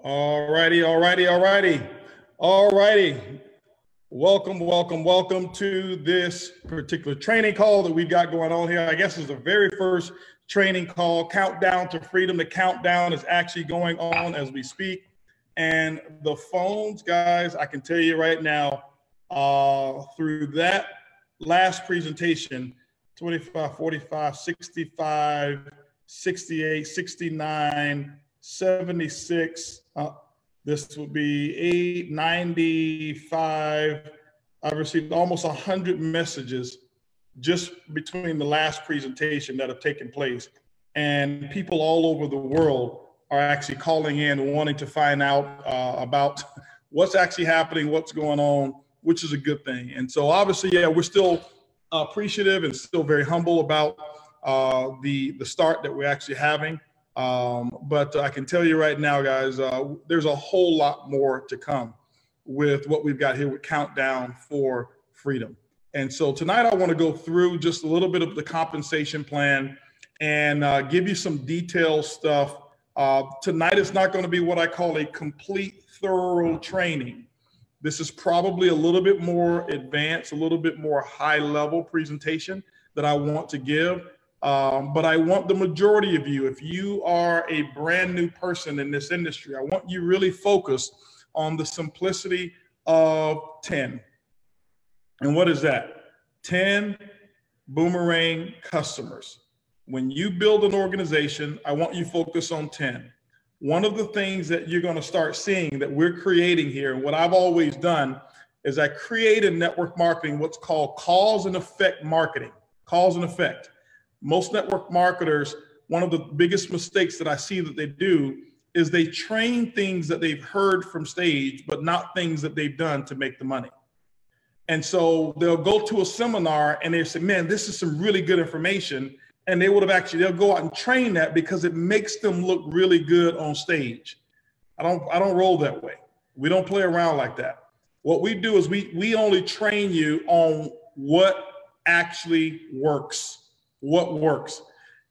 All righty, all righty, all righty, all righty. Welcome to this particular training call that we've got going on here. I guess it's the very first training call, Countdown to Freedom. The countdown is actually going on as we speak. And the phones, guys, I can tell you right now, through that last presentation, 25, 45, 65, 68, 69, 76, this would be 895. I've received almost 100 messages just between the last presentation that have taken place. And people all over the world are actually calling in and wanting to find out about what's actually happening, what's going on, which is a good thing. And so obviously, yeah, we're still appreciative and still very humble about the start that we're actually having. But I can tell you right now, guys, there's a whole lot more to come with what we've got here with Countdown for Freedom. And so tonight I want to go through just a little bit of the compensation plan and give you some detailed stuff. Tonight is not going to be what I call a complete, thorough training. This is probably a little bit more advanced, a little bit more high-level presentation that I want to give. But I want the majority of you, if you are a brand new person in this industry, I want you really focused on the simplicity of 10. And what is that? 10 boomerang customers. When you build an organization, I want you focused on 10. One of the things that you're going to start seeing that we're creating here, and what I've always done, is I create in network marketing what's called cause and effect marketing. Cause and effect. Most network marketers, one of the biggest mistakes that I see that they do is they train things that they've heard from stage, but not things that they've done to make the money. And so they'll go to a seminar and they say, man, this is some really good information. And they would have they'll go out and train that because it makes them look really good on stage. I don't roll that way. We don't play around like that. What we do is we only train you on what actually works. What works.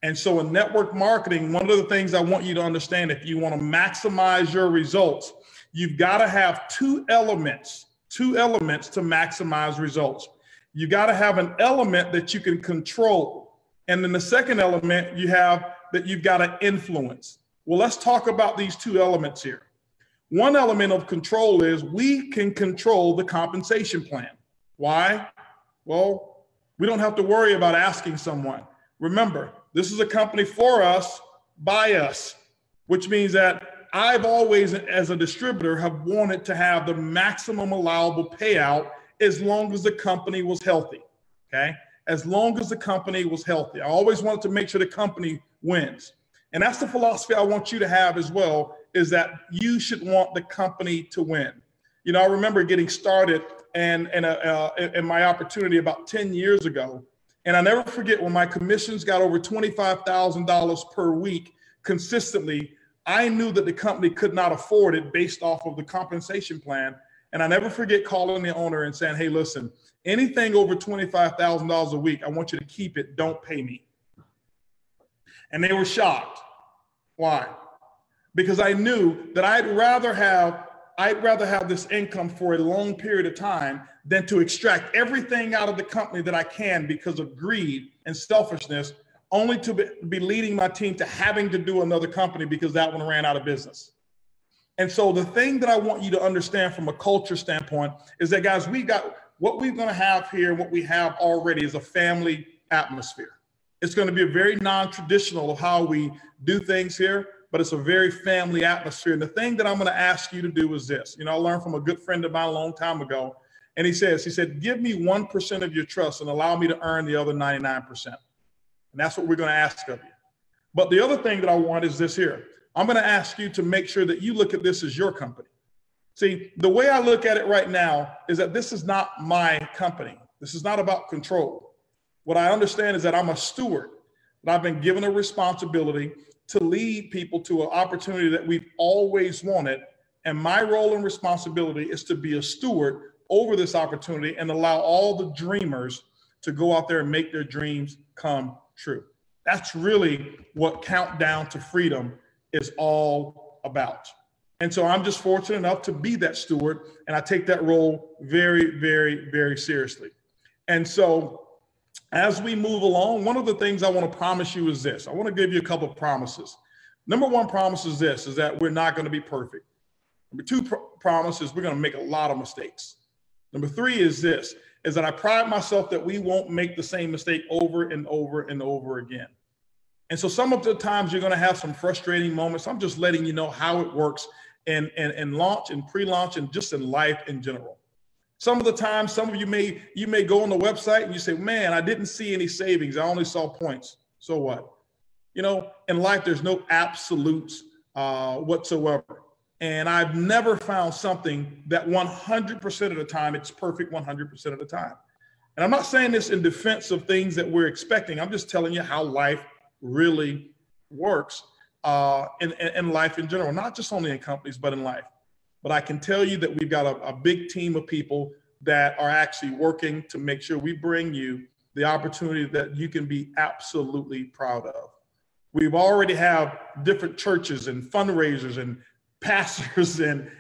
And so in network marketing, one of the things I want you to understand, if you want to maximize your results, you've got to have two elements to maximize results. You got to have an element that you can control. And then the second element you have that you've got to influence. Well, let's talk about these two elements here. One element of control is we can control the compensation plan. Why? Well, we don't have to worry about asking someone. Remember, this is a company for us, by us, which means that I've always, as a distributor, have wanted to have the maximum allowable payout as long as the company was healthy, okay? As long as the company was healthy. I always wanted to make sure the company wins. And that's the philosophy I want you to have as well, is that you should want the company to win. You know, I remember getting started and my opportunity about 10 years ago. And I never forget when my commissions got over $25,000 per week consistently, I knew that the company could not afford it based off of the compensation plan. And I never forget calling the owner and saying, hey, listen, anything over $25,000 a week, I want you to keep it, don't pay me. And they were shocked. Why? Because I knew that I'd rather have this income for a long period of time than to extract everything out of the company that I can because of greed and selfishness, only to be leading my team to having to do another company because that one ran out of business. And so the thing that I want you to understand from a culture standpoint is that, guys, what we're going to have here and what we have already is a family atmosphere. It's going to be a very non-traditional of how we do things here, but it's a very family atmosphere. And the thing that I'm going to ask you to do is this. You know, I learned from a good friend of mine a long time ago, and he said, give me 1% of your trust and allow me to earn the other 99%. And that's what we're going to ask of you. But the other thing that I want is this here. I'm going to ask you to make sure that you look at this as your company. See, the way I look at it right now is that this is not my company. This is not about control. What I understand is that I'm a steward, that I've been given a responsibility to lead people to an opportunity that we've always wanted. And my role and responsibility is to be a steward over this opportunity and allow all the dreamers to go out there and make their dreams come true. That's really what Countdown to Freedom is all about. And so I'm just fortunate enough to be that steward, and I take that role very, very, very seriously. And so as we move along, one of the things I want to promise you is this. I want to give you a couple of promises. Number one promise is this, is that we're not going to be perfect. Number two promise is we're going to make a lot of mistakes. Number three is this, is that I pride myself that we won't make the same mistake over and over and over again. And so some of the times you're going to have some frustrating moments. I'm just letting you know how it works in launch and pre-launch and just in life in general. Some of the times, some of you may go on the website and you say, man, I didn't see any savings. I only saw points. So what? You know, in life, there's no absolutes whatsoever. And I've never found something that 100% of the time, it's perfect 100% of the time. And I'm not saying this in defense of things that we're expecting. I'm just telling you how life really works in life in general, not just only in companies, but in life. But I can tell you that we've got a big team of people that are actually working to make sure we bring you the opportunity that you can be absolutely proud of. We've already have different churches and fundraisers and pastors and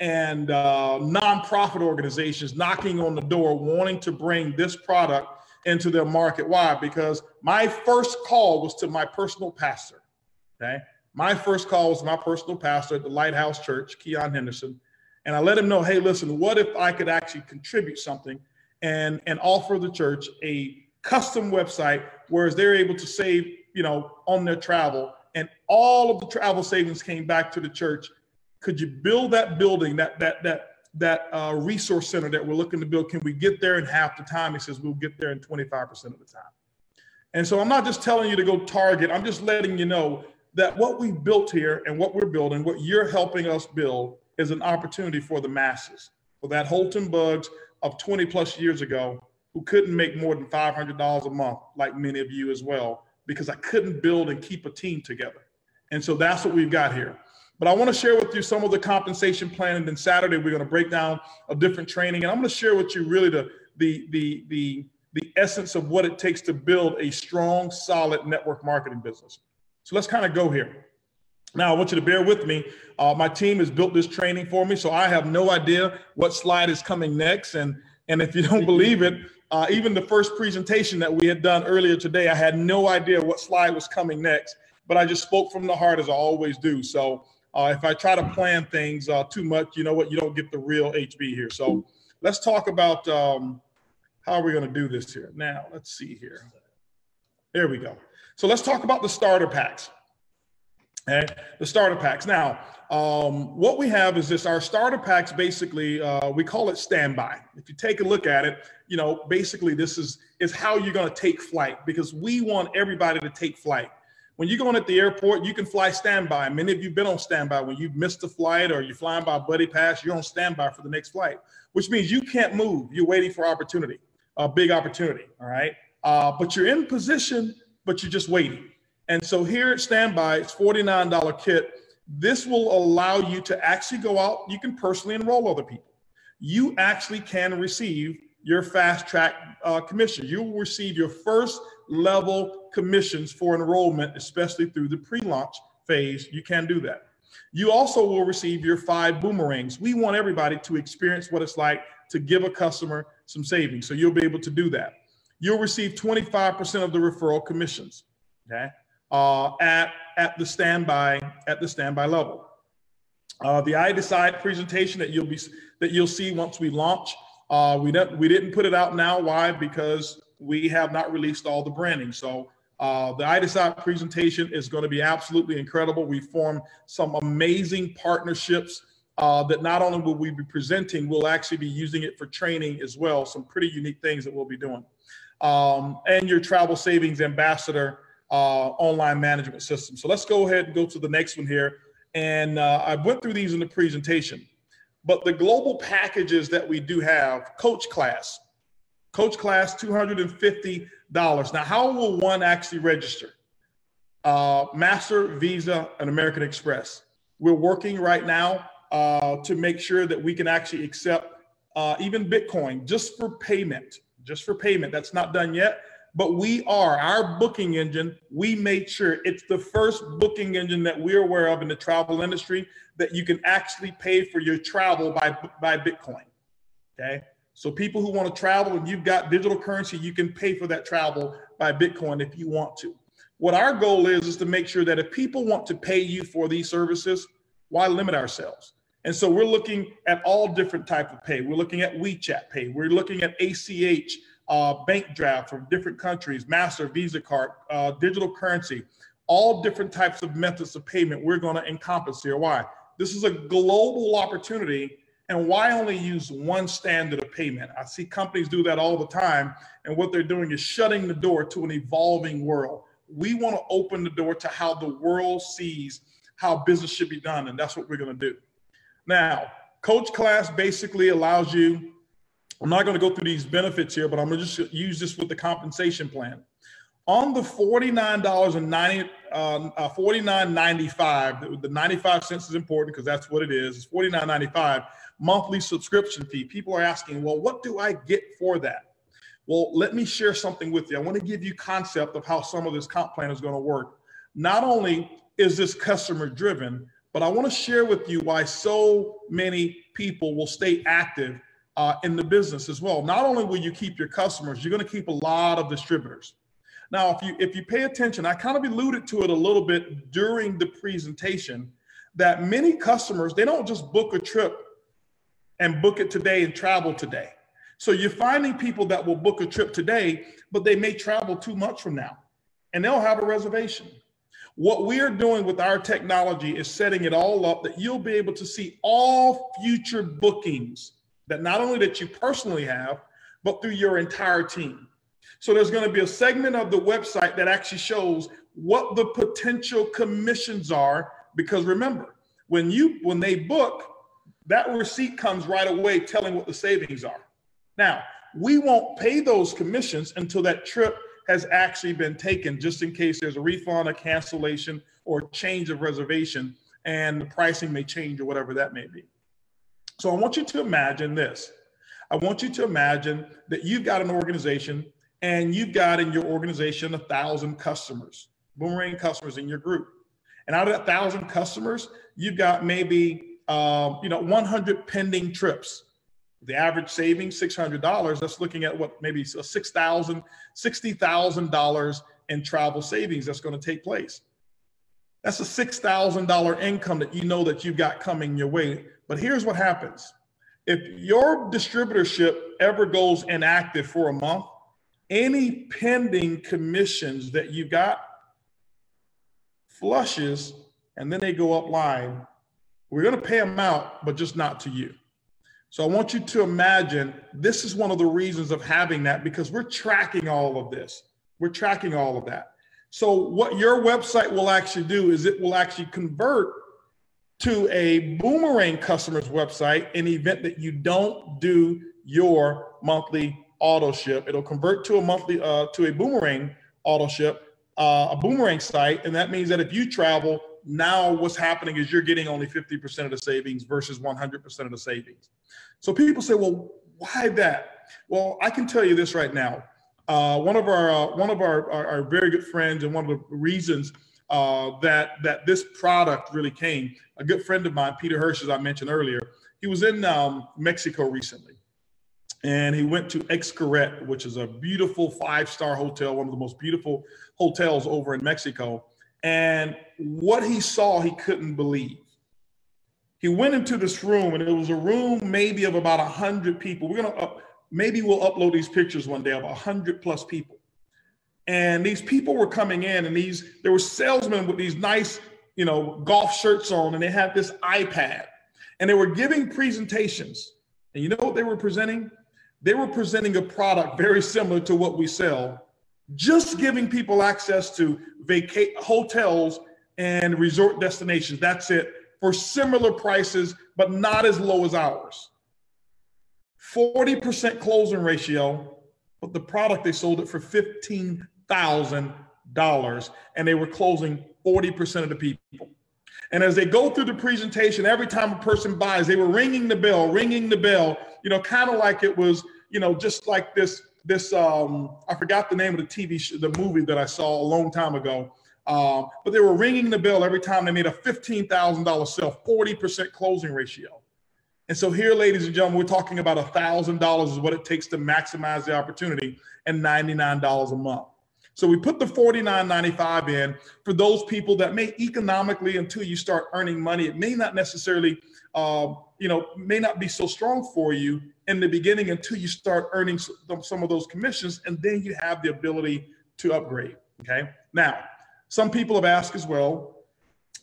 nonprofit organizations knocking on the door, wanting to bring this product into their market. Why? Because my first call was to my personal pastor. Okay. My first call was my personal pastor at the Lighthouse Church, Keon Henderson. And I let him know, hey, listen, what if I could actually contribute something and offer the church a custom website, whereas they're able to save, you know, on their travel, and all of the travel savings came back to the church. Could you build that building, that resource center that we're looking to build? Can we get there in half the time? He says, we'll get there in 25% of the time. And so I'm not just telling you to go target. I'm just letting you know that what we built here and what we're building, what you're helping us build, is an opportunity for the masses, for that Holton Bugs of 20 plus years ago who couldn't make more than $500 a month, like many of you as well, because I couldn't build and keep a team together. And so that's what we've got here. But I want to share with you some of the compensation plan, and then Saturday we're going to break down a different training, and I'm going to share with you really the essence of what it takes to build a strong, solid network marketing business. So let's kind of go here. Now, I want you to bear with me. My team has built this training for me, so I have no idea what slide is coming next. And if you don't believe it, even the first presentation that we had done earlier today, I had no idea what slide was coming next, but I just spoke from the heart, as I always do. So if I try to plan things too much, you know what, you don't get the real HB here. So let's talk about how are we going to do this here. Now, let's see here. There we go. So let's talk about the starter packs. Okay, the starter packs. Now, what we have is this, our starter packs, basically, we call it standby. If you take a look at it, you know, basically this is how you're going to take flight, because we want everybody to take flight. When you're going at the airport, you can fly standby. Many of you have been on standby. When you've missed a flight or you're flying by buddy pass, you're on standby for the next flight, which means you can't move. You're waiting for opportunity, a big opportunity, all right? But you're in position, but you're just waiting. And so here at Standby, it's $49 kit. This will allow you to actually go out. You can personally enroll other people. You actually can receive your fast track commission. You will receive your first level commissions for enrollment, especially through the pre-launch phase. You can do that. You also will receive your 5 boomerangs. We want everybody to experience what it's like to give a customer some savings. So you'll be able to do that. You'll receive 25% of the referral commissions, okay, at the standby level. The I Decide presentation that you'll see once we launch. We didn't put it out now. Why? Because we have not released all the branding. So the I Decide presentation is going to be absolutely incredible. We formed some amazing partnerships that not only will we be presenting, we'll actually be using it for training as well. Some pretty unique things that we'll be doing. And your travel savings ambassador online management system. So let's go ahead and go to the next one here. And I went through these in the presentation, but the global packages that we do have, Coach Class, $250. Now, how will one actually register? Master, Visa, and American Express. We're working right now to make sure that we can actually accept even Bitcoin just for payment. That's not done yet. But our booking engine, we made sure it's the first booking engine that we're aware of in the travel industry that you can actually pay for your travel by Bitcoin, okay? So people who want to travel and you've got digital currency, you can pay for that travel by Bitcoin if you want to. What our goal is to make sure that if people want to pay you for these services, why limit ourselves? And so we're looking at all different types of pay. We're looking at WeChat Pay. We're looking at ACH, bank draft from different countries, Master, Visa card, digital currency, all different types of methods of payment we're going to encompass here. Why? This is a global opportunity, and why only use one standard of payment? I see companies do that all the time, and what they're doing is shutting the door to an evolving world. We want to open the door to how the world sees how business should be done, and that's what we're going to do. Now, Coach Class basically allows you, I'm not going to go through these benefits here, but I'm going to just use this with the compensation plan. On the $49.95, the 95 cents is important because that's what it is. It's $49.95 monthly subscription fee. People are asking, well, what do I get for that? Well, let me share something with you. I want to give you concept of how some of this comp plan is going to work. Not only is this customer driven, but I want to share with you why so many people will stay active in the business as well. Not only will you keep your customers, you're going to keep a lot of distributors. Now, if you pay attention, I kind of alluded to it a little bit during the presentation, that many customers, they don't just book a trip and book it today and travel today. So you're finding people that will book a trip today, but they may travel 2 months from now, and they'll have a reservation. What we're doing with our technology is setting it all up that you'll be able to see all future bookings that not only that you personally have, but through your entire team. So there's going to be a segment of the website that actually shows what the potential commissions are, because remember, when they book, that receipt comes right away telling what the savings are. Now, we won't pay those commissions until that trip has actually been taken, just in case there's a refund, a cancellation, or change of reservation, and the pricing may change or whatever that may be. So I want you to imagine this. I want you to imagine that you've got an organization and you've got in your organization 1,000 customers, Boomerang customers in your group. And out of that 1,000 customers, you've got maybe 100 pending trips. The average savings, $600, that's looking at what, maybe $60,000 in travel savings that's going to take place. That's a $6,000 income that you know that you've got coming your way. But here's what happens. If your distributorship ever goes inactive for a month, any pending commissions that you got flushes, and then they go up line. We're going to pay them out, but just not to you. So I want you to imagine this is one of the reasons of having that, because we're tracking all of this. We're tracking all of that. So what your website will actually do is it will actually convert to a Boomerang customer's website in the event that you don't do your monthly auto ship. It'll convert to a monthly to a Boomerang auto ship, a Boomerang site, and that means that if you travel, now what's happening is you're getting only 50% of the savings versus 100% of the savings. So people say, well, why that? Well, I can tell you this right now. One of our very good friends, and one of the reasons that this product really came, a good friend of mine, Peter Hirsch, as I mentioned earlier, he was in Mexico recently. And he went to Xcaret, which is a beautiful 5-star hotel, one of the most beautiful hotels over in Mexico. And what he saw, he couldn't believe. He went into this room, and it was a room maybe of about 100 people. Maybe we'll upload these pictures one day of 100 plus people. And these people were coming in, and there were salesmen with these nice, golf shirts on, and they had this iPad, and they were giving presentations. And you know what they were presenting? They were presenting a product very similar to what we sell, just giving people access to hotels and resort destinations. That's it, for similar prices, but not as low as ours. 40% closing ratio, but the product, they sold it for $15,000, and they were closing 40% of the people. And as they go through the presentation, every time a person buys, they were ringing the bell, kind of like it was, just like this I forgot the name of the TV show, the movie that I saw a long time ago. But they were ringing the bell every time they made a $15,000 sale, 40% closing ratio. And so here, ladies and gentlemen, we're talking about $1,000 is what it takes to maximize the opportunity, and $99 a month. So we put the $49.95 in for those people that may economically, until you start earning money, it may not necessarily, may not be so strong for you in the beginning until you start earning some of those commissions, and then you have the ability to upgrade, okay? Now, some people have asked as well,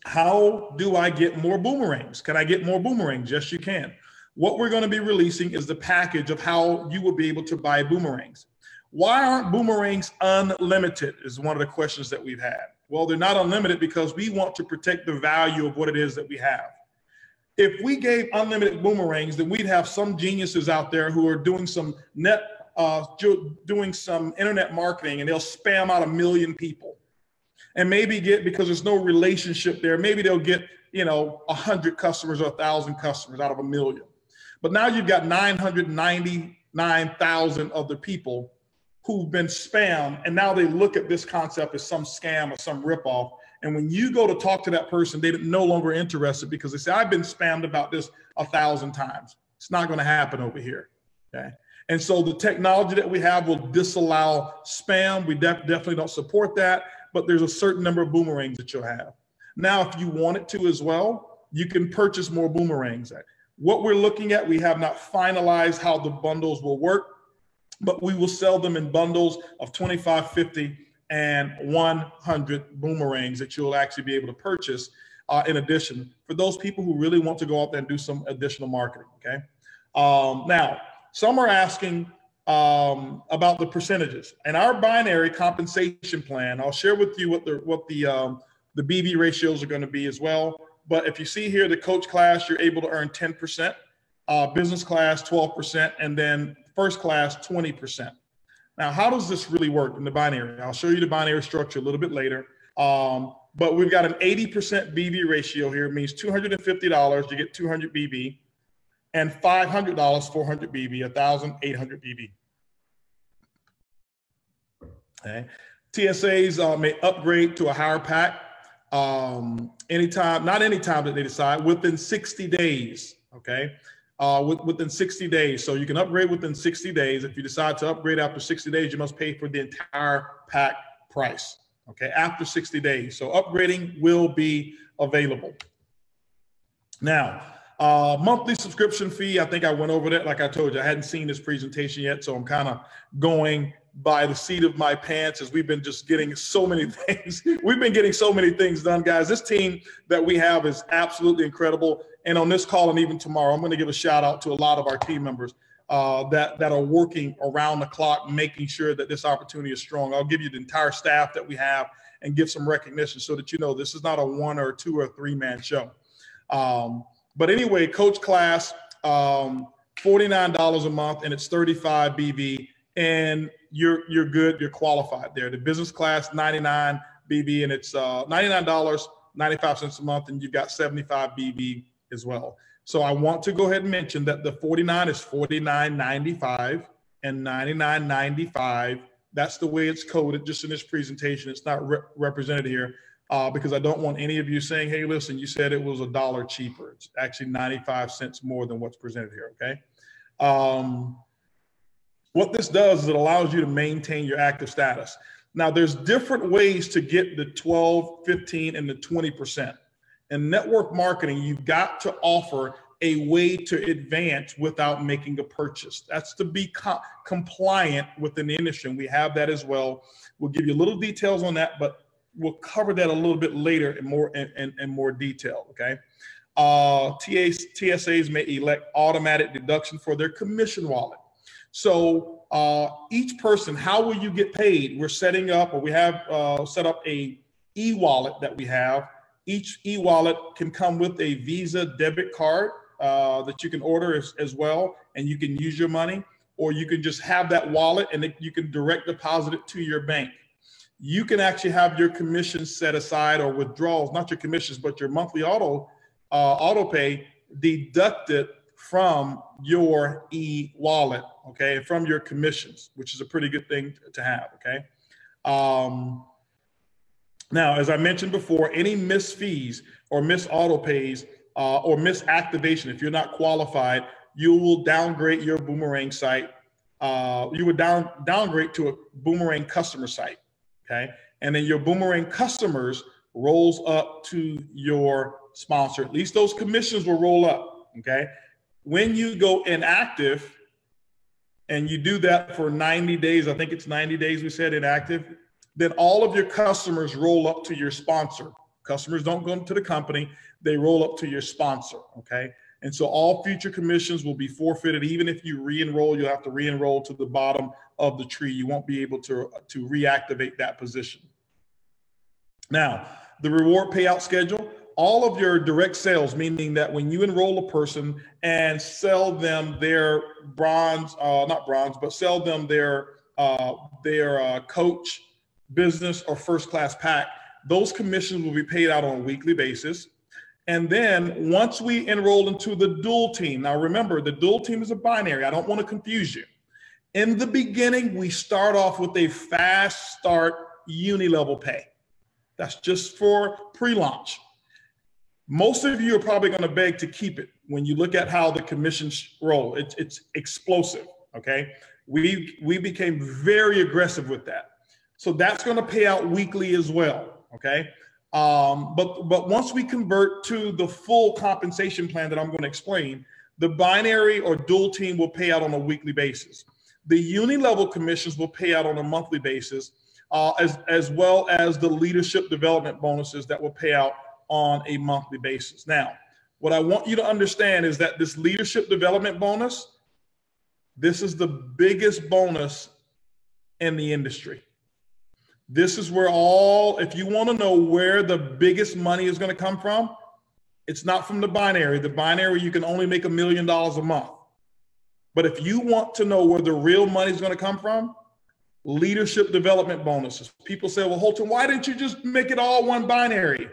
how do I get more boomerangs? Can I get more boomerangs? Yes, you can. What we're going to be releasing is the package of how you will be able to buy boomerangs. Why aren't boomerangs unlimited is one of the questions that we've had. Well, they're not unlimited because we want to protect the value of what it is that we have. If we gave unlimited boomerangs, then we'd have some geniuses out there who are doing some internet marketing, and they'll spam out 1 million people. And maybe because there's no relationship there, maybe they'll get, 100 customers or 1,000 customers out of 1 million. But now you've got 999,000 other people who've been spammed, and now they look at this concept as some scam or some ripoff. And when you go to talk to that person, they're no longer interested because they say, I've been spammed about this 1,000 times. It's not going to happen over here, okay? And so the technology that we have will disallow spam. We definitely don't support that, but there's a certain number of boomerangs that you'll have. Now, if you wanted to as well, you can purchase more boomerangs. What we're looking at, we have not finalized how the bundles will work, but we will sell them in bundles of 25, 50, and 100 boomerangs that you'll actually be able to purchase in addition for those people who really want to go out there and do some additional marketing, okay? Now, some are asking about the percentages. And our binary compensation plan, I'll share with you what the BB ratios are going to be as well. But if you see here, the coach class, you're able to earn 10%, business class 12%, and then first class 20%. Now, how does this really work in the binary? I'll show you the binary structure a little bit later. But we've got an 80% BB ratio here. It means $250, you get 200 BB, and $500, 400 BB, 1,800 BB. Okay. TSAs may upgrade to a higher pack anytime, not anytime that they decide, within 60 days, okay? Within 60 days. So you can upgrade within 60 days. If you decide to upgrade after 60 days, you must pay for the entire pack price, okay, after 60 days. So upgrading will be available. Now, monthly subscription fee, I think I went over that. Like I told you, I hadn't seen this presentation yet, so I'm kind of going by the seat of my pants as we've been just getting so many things. We've been getting so many things done, guys. This team that we have is absolutely incredible. And on this call and even tomorrow, I'm going to give a shout out to a lot of our team members that are working around the clock, making sure that this opportunity is strong. I'll give you the entire staff that we have and give some recognition so that you know this is not a 1 or 2 or 3-man show. But anyway, coach class, $49 a month, and it's 35 BB, and you're good, you're qualified there. The business class, 99 BB, and it's $99.95 a month, and you've got 75 BB as well. So I want to go ahead and mention that the 49 is $49.95 and $99.95. That's the way it's coded just in this presentation. It's not represented here. Because I don't want any of you saying, hey, listen, you said it was $1 cheaper. It's actually 95 cents more than what's presented here, okay? What this does is it allows you to maintain your active status. Now, there's different ways to get the 12, 15, and the 20%. In network marketing, you've got to offer a way to advance without making a purchase. That's to be compliant within the industry, and we have that as well. We'll give you little details on that, but we'll cover that a little bit later in more detail, okay? TSAs may elect automatic deduction for their commission wallet. So each person, how will you get paid? We're setting up, or we have set up a e-wallet that we have. Each e-wallet can come with a Visa debit card that you can order as well, and you can use your money, or you can just have that wallet and you can direct deposit it to your bank. You can actually have your commissions set aside, or withdrawals, not your commissions, but your monthly auto pay deducted from your e-wallet, okay, from your commissions, which is a pretty good thing to have, okay? Now, as I mentioned before, any missed fees or missed auto pays or missed activation, if you're not qualified, you will downgrade your Ibuumerang site. You would downgrade to a Ibuumerang customer site, okay? And then your Ibuumerang customers rolls up to your sponsor. At least those commissions will roll up, okay? When you go inactive and you do that for 90 days, I think it's 90 days we said inactive, then all of your customers roll up to your sponsor. Customers don't go to the company, they roll up to your sponsor, okay? And so all future commissions will be forfeited. Even if you re-enroll, you'll have to re-enroll to the bottom of the tree. You won't be able to reactivate that position. Now, the reward payout schedule, all of your direct sales, meaning that when you enroll a person and sell them their sell them their coach, business, or first class pack, those commissions will be paid out on a weekly basis. And then once we enroll into the dual team, now remember, the dual team is a binary. I don't want to confuse you. In the beginning, we start off with a fast start uni-level pay. That's just for pre-launch. Most of you are probably going to beg to keep it when you look at how the commissions roll. It's explosive, okay? We became very aggressive with that. So that's going to pay out weekly as well, okay? But once we convert to the full compensation plan that I'm going to explain, the binary or dual team will pay out on a weekly basis. The uni-level commissions will pay out on a monthly basis, as well as the leadership development bonuses that will pay out on a monthly basis. Now, what I want you to understand is that this leadership development bonus, this is the biggest bonus in the industry. This is where if you want to know where the biggest money is going to come from, it's not from the binary. The binary, you can only make $1 million a month. But if you want to know where the real money is going to come from, leadership development bonuses. People say, well, Holton, why didn't you just make it all one binary?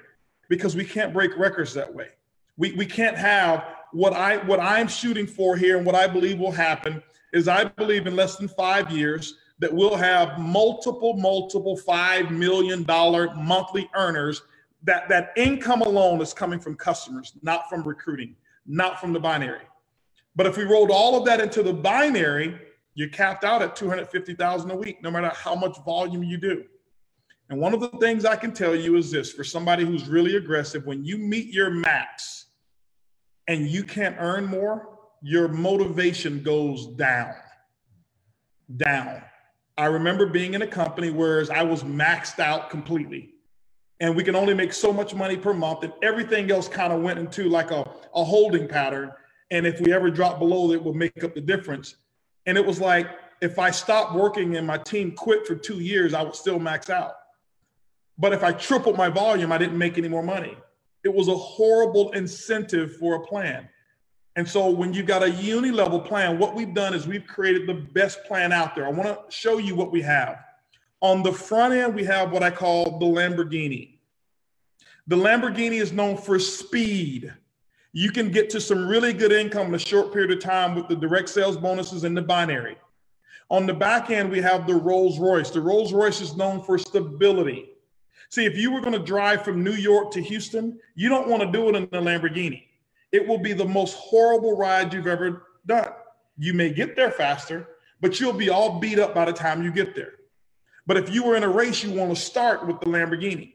Because we can't break records that way. We can't have what I'm shooting for here, and what I believe will happen is I believe in less than 5 years that we'll have multiple $5 million monthly earners. That income alone is coming from customers, not from recruiting, not from the binary. But if we rolled all of that into the binary, you're capped out at $250,000 a week, no matter how much volume you do. And one of the things I can tell you is this: for somebody who's really aggressive, when you meet your max and you can't earn more, your motivation goes down. I remember being in a company where I was maxed out completely, and we can only make so much money per month, and everything else kind of went into like a holding pattern. And if we ever dropped below it, would make up the difference. And it was like, if I stopped working and my team quit for 2 years, I would still max out. But if I tripled my volume, I didn't make any more money. It was a horrible incentive for a plan. And so when you've got a uni-level plan, what we've done is we've created the best plan out there. I want to show you what we have. On the front end, we have what I call the Lamborghini. The Lamborghini is known for speed. You can get to some really good income in a short period of time with the direct sales bonuses in the binary. On the back end, we have the Rolls Royce. The Rolls Royce is known for stability. See, if you were going to drive from New York to Houston, you don't want to do it in the Lamborghini. It will be the most horrible ride you've ever done. You may get there faster, but you'll be all beat up by the time you get there. But if you were in a race, you want to start with the Lamborghini.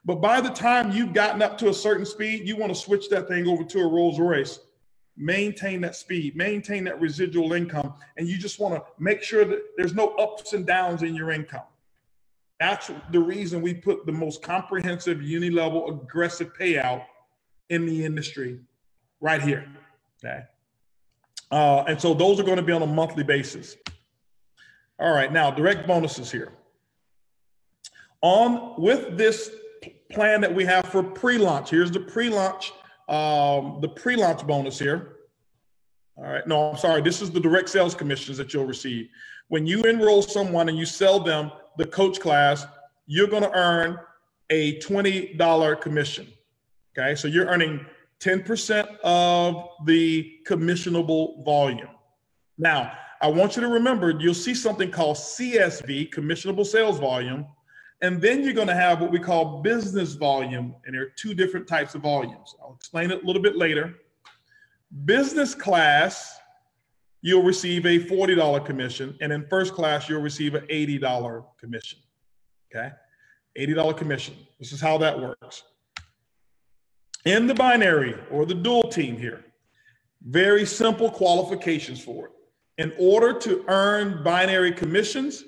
But by the time you've gotten up to a certain speed, you want to switch that thing over to a Rolls Royce. Maintain that speed, maintain that residual income, and you just want to make sure that there's no ups and downs in your income. That's the reason we put the most comprehensive uni-level aggressive payout in the industry right here, okay? And so those are going to be on a monthly basis. All right, now direct bonuses here. With this plan that we have for pre-launch, here's the pre-launch bonus here. All right, no, I'm sorry, this is the direct sales commissions that you'll receive. When you enroll someone and you sell them the coach class, you're going to earn a $20 commission. Okay, so you're earning 10% of the commissionable volume. Now, I want you to remember, you'll see something called CSV, commissionable sales volume, and then you're going to have what we call business volume, and there are two different types of volumes. I'll explain it a little bit later. Business class, you'll receive a $40 commission, and in first class, you'll receive an $80 commission, okay? $80 commission. This is how that works. In the binary or the dual team here, very simple qualifications for it. In order to earn binary commissions,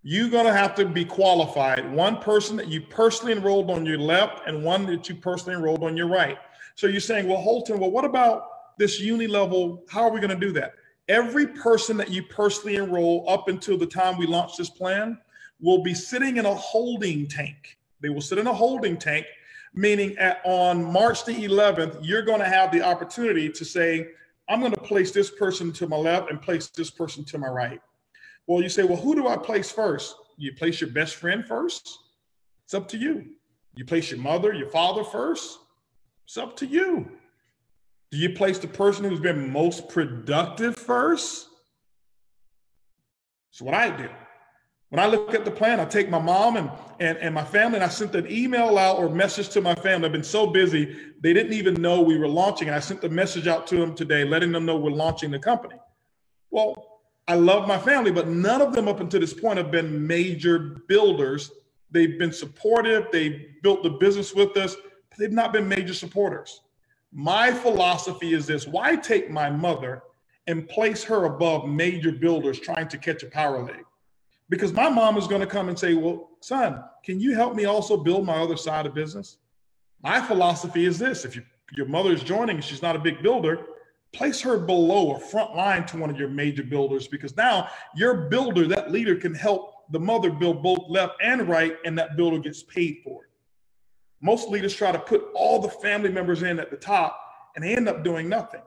you're going to have to be qualified. One person that you personally enrolled on your left and one that you personally enrolled on your right. So you're saying, well, Holton, well, what about this uni level? How are we going to do that? Every person that you personally enroll up until the time we launch this plan will be sitting in a holding tank. They will sit in a holding tank, meaning on March the 11th, you're going to have the opportunity to say, I'm going to place this person to my left and place this person to my right. Well, you say, well, who do I place first? You place your best friend first? It's up to you. You place your mother, your father first? It's up to you. Do you place the person who's been most productive first? That's what I do. When I look at the plan, I take my mom and my family, and I sent an email out or message to my family. I've been so busy, they didn't even know we were launching. And I sent the message out to them today, letting them know we're launching the company. Well, I love my family, but none of them up until this point have been major builders. They've been supportive. They've built the business with us, but they've not been major supporters. My philosophy is this: why take my mother and place her above major builders trying to catch a power leg? Because my mom is going to come and say, well, son, can you help me also build my other side of business? My philosophy is this: if your mother is joining and she's not a big builder, place her below or front line to one of your major builders, because now your builder, that leader, can help the mother build both left and right, and that builder gets paid for it. Most leaders try to put all the family members in at the top, and they end up doing nothing.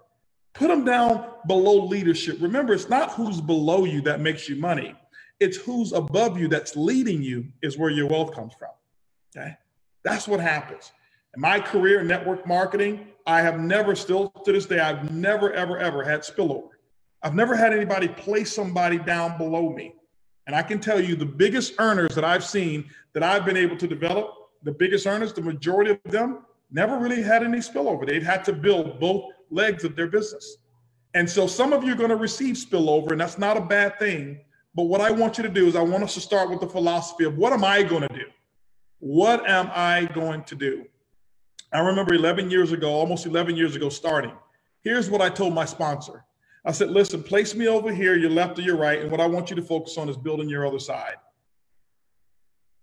Put them down below leadership. Remember, it's not who's below you that makes you money. It's who's above you that's leading you is where your wealth comes from, okay? That's what happens. In my career in network marketing, I have never, still to this day, I've never, ever, ever had spillover. I've never had anybody place somebody down below me. And I can tell you the biggest earners that I've seen that I've been able to develop, the biggest earners, the majority of them never really had any spillover. They've had to build both legs of their business. And so some of you are going to receive spillover, and that's not a bad thing. But what I want you to do is I want us to start with the philosophy of, what am I going to do? What am I going to do? I remember 11 years ago, almost 11 years ago starting. Here's what I told my sponsor. I said, listen, place me over here, your left or your right, and what I want you to focus on is building your other side.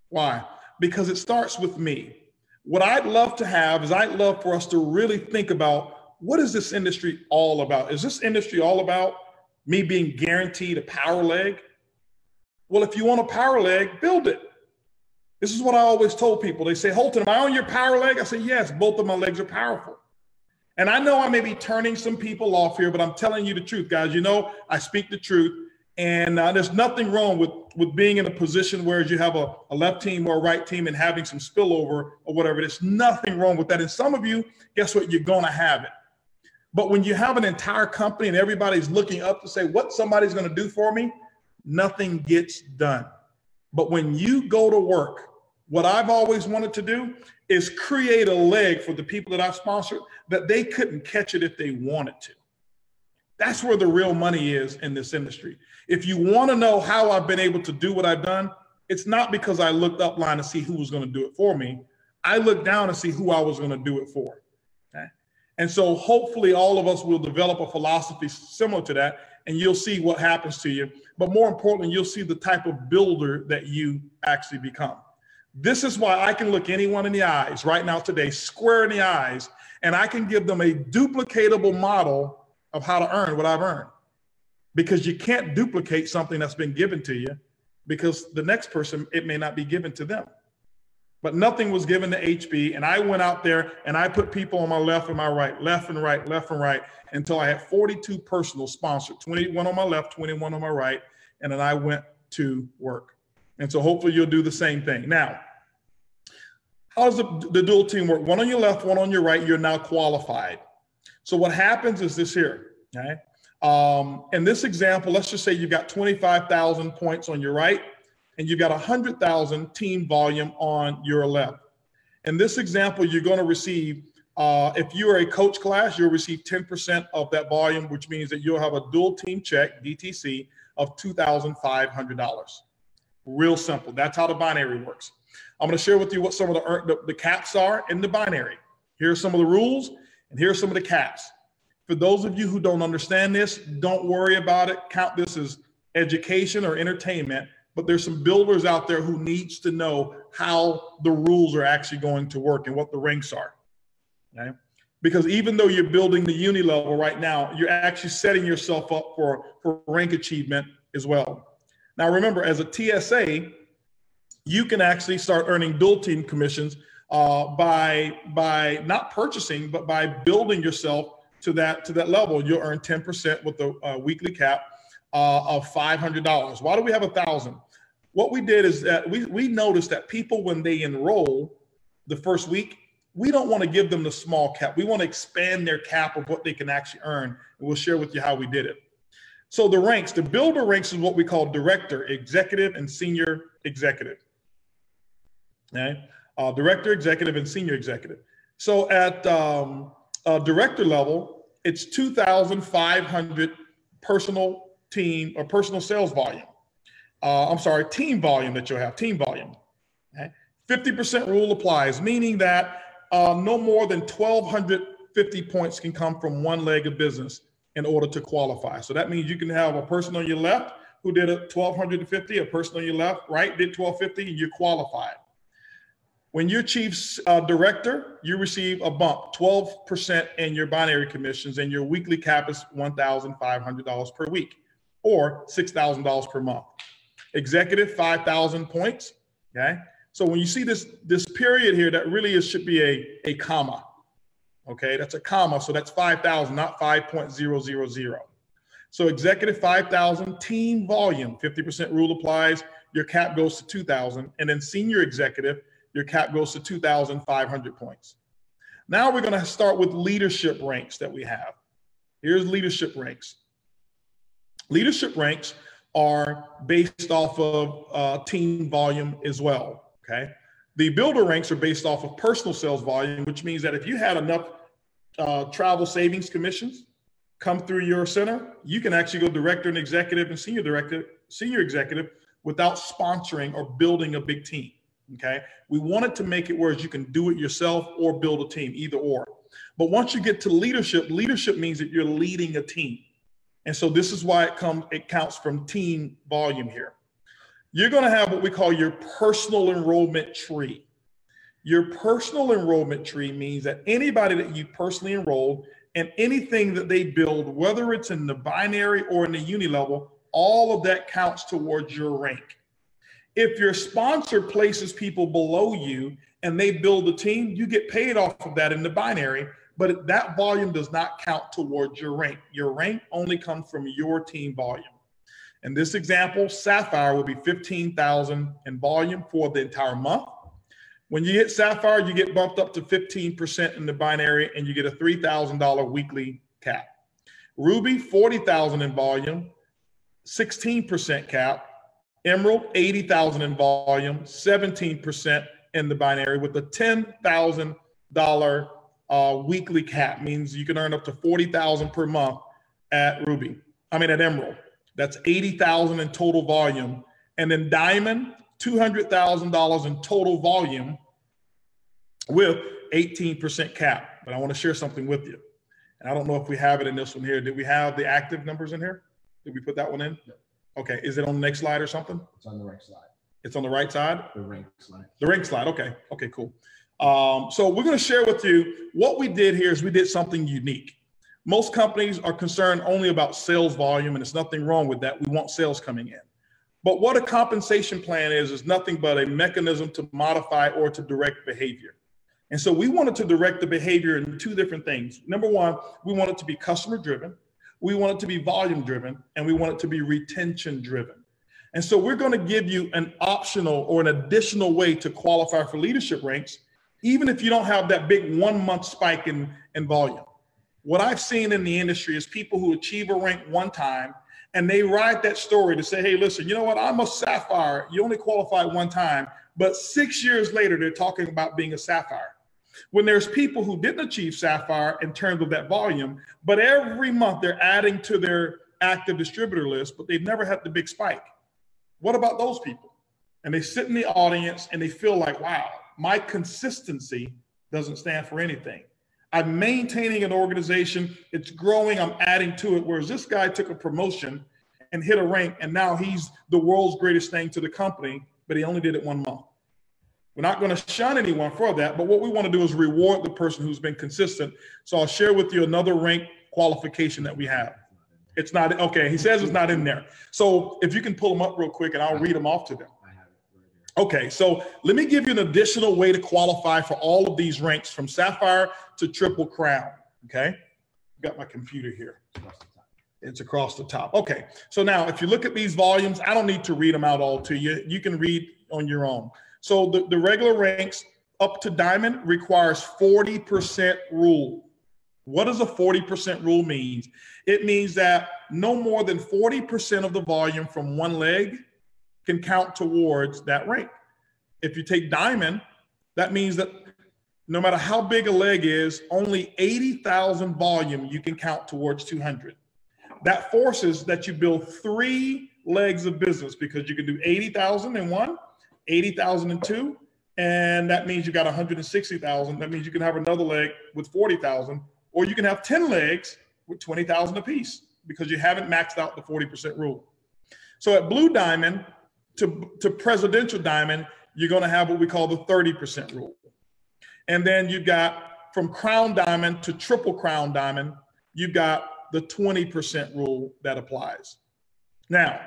Why? Because it starts with me. What I'd love to have is I'd love for us to really think about, what is this industry all about? Is this industry all about me being guaranteed a power leg? Well, if you want a power leg, build it. This is what I always told people. They say, Holton, am I on your power leg? I say, yes, both of my legs are powerful. And I know I may be turning some people off here, but I'm telling you the truth, guys. You know, I speak the truth. And there's nothing wrong with being in a position where you have a left team or a right team and having some spillover or whatever. There's nothing wrong with that. And some of you, guess what? You're going to have it. But when you have an entire company and everybody's looking up to say what somebody's going to do for me, nothing gets done. But when you go to work, what I've always wanted to do is create a leg for the people that I've sponsored that they couldn't catch it if they wanted to. That's where the real money is in this industry. If you want to know how I've been able to do what I've done, it's not because I looked upline to see who was going to do it for me. I looked down to see who I was going to do it for. Okay? And so hopefully all of us will develop a philosophy similar to that, and you'll see what happens to you. But more importantly, you'll see the type of builder that you actually become. This is why I can look anyone in the eyes right now today, square in the eyes, and I can give them a duplicatable model of how to earn what I've earned. Because you can't duplicate something that's been given to you, because the next person, it may not be given to them. But nothing was given to HB, and I went out there and I put people on my left and my right, left and right, left and right, until I had 42 personal sponsored, 21 on my left, 21 on my right, and then I went to work. And so hopefully you'll do the same thing. Now, How does the dual team work? One on your left, one on your right, you're now qualified. So what happens is this here, okay? In this example, let's just say you've got 25,000 points on your right, and you've got 100,000 team volume on your left. In this example, you're going to receive, if you are a coach class, you'll receive 10% of that volume, which means that you'll have a dual team check, DTC, of $2,500. Real simple. That's how the binary works. I'm going to share with you what some of the caps are in the binary. Here are some of the rules, and here are some of the caps. For those of you who don't understand this, don't worry about it. Count this as education or entertainment, but there's some builders out there who needs to know how the rules are actually going to work and what the ranks are, okay? Because even though you're building the uni level right now, you're actually setting yourself up for rank achievement as well. Now, remember, as a TSA, you can actually start earning dual team commissions by not purchasing, but by building yourself to that level. You'll earn 10% with the weekly cap of $500. Why do we have 1,000? What we did is that we noticed that people, when they enroll the first week, we don't want to give them the small cap. We want to expand their cap of what they can actually earn. And we'll share with you how we did it. So the ranks, the builder ranks is what we call director, executive, and senior executive. Okay? Director, executive, and senior executive. So at director level, it's 2,500 personal team or personal sales volume. Team volume that you'll have, team volume. Okay? 50% rule applies, meaning that no more than 1,250 points can come from one leg of business in order to qualify. So that means you can have a person on your left who did 1,250, a person on your left, right, did 1,250, and you're qualified. When you're chief director, you receive a bump, 12% in your binary commissions, and your weekly cap is $1,500 per week, or $6,000 per month. Executive, 5,000 points, okay? So when you see this period here, that really should be a comma, okay? That's a comma, so that's 5,000, not 5.000. So executive, 5,000, team volume, 50% rule applies, your cap goes to 2,000, and then senior executive, your cap goes to 2,500 points. Now we're gonna start with leadership ranks that we have. Here's leadership ranks. Leadership ranks are based off of team volume as well, okay? The builder ranks are based off of personal sales volume, which means that if you had enough travel savings commissions come through your center, you can actually go director and executive and senior executive without sponsoring or building a big team, okay? We wanted to make it where you can do it yourself or build a team, either or. But once you get to leadership, leadership means that you're leading a team. And so this is why it counts from team volume here. You're gonna have what we call your personal enrollment tree. Your personal enrollment tree means that anybody that you personally enrolled and anything that they build, whether it's in the binary or in the uni level, all of that counts towards your rank. If your sponsor places people below you and they build a team, you get paid off of that in the binary, but that volume does not count towards your rank. Your rank only comes from your team volume. In this example, Sapphire will be 15,000 in volume for the entire month. When you hit Sapphire, you get bumped up to 15% in the binary and you get a $3,000 weekly cap. Ruby, 40,000 in volume, 16% cap. Emerald, 80,000 in volume, 17% in the binary with a $10,000 weekly cap. Means you can earn up to 40,000 per month at Emerald. That's 80,000 in total volume. And then Diamond, $200,000 in total volume with 18% cap. But I want to share something with you. And I don't know if we have it in this one here. Did we have the active numbers in here? Did we put that one in? No. Okay, is it on the next slide or something? It's on the right side. It's on the right side? The rank slide. The rank slide, okay. Okay, cool. So we're gonna share with you, what we did here is we did something unique. Most companies are concerned only about sales volume, and there's nothing wrong with that. We want sales coming in. But what a compensation plan is nothing but a mechanism to modify or to direct behavior. And so we wanted to direct the behavior in two different things. Number one, we want it to be customer driven. We want it to be volume driven, and we want it to be retention driven. And so we're going to give you an optional or an additional way to qualify for leadership ranks even if you don't have that big 1 month spike in volume. What I've seen in the industry is people who achieve a rank one time and they ride that story to say, hey, listen, you know what? I'm a sapphire. You only qualified one time, but 6 years later, they're talking about being a sapphire. When there's people who didn't achieve sapphire in terms of that volume, but every month they're adding to their active distributor list, but they've never had the big spike. What about those people? And they sit in the audience and they feel like, wow, my consistency doesn't stand for anything. I'm maintaining an organization, it's growing, I'm adding to it, whereas this guy took a promotion and hit a rank, and now he's the world's greatest thing to the company, but he only did it 1 month. We're not going to shun anyone for that, but what we want to do is reward the person who's been consistent. So I'll share with you another rank qualification that we have. It's not, okay, he says it's not in there. So if you can pull them up real quick and I'll read them off to them. Okay, so let me give you an additional way to qualify for all of these ranks from Sapphire to Triple Crown, okay? I've got my computer here. It's across the top. Okay, so now if you look at these volumes, I don't need to read them out all to you. You can read on your own. So the regular ranks up to Diamond requires 40% rule. What does a 40% rule mean? It means that no more than 40% of the volume from one leg can count towards that rank. If you take Diamond, that means that no matter how big a leg is, only 80,000 volume you can count towards 200. That forces that you build 3 legs of business, because you can do 80,000 in one, 80,000 in two, and that means you got 160,000. That means you can have another leg with 40,000, or you can have 10 legs with 20,000 apiece because you haven't maxed out the 40% rule. So at Blue Diamond to Presidential Diamond, you're going to have what we call the 30% rule. And then you've got from Crown Diamond to Triple Crown Diamond, you've got the 20% rule that applies. Now,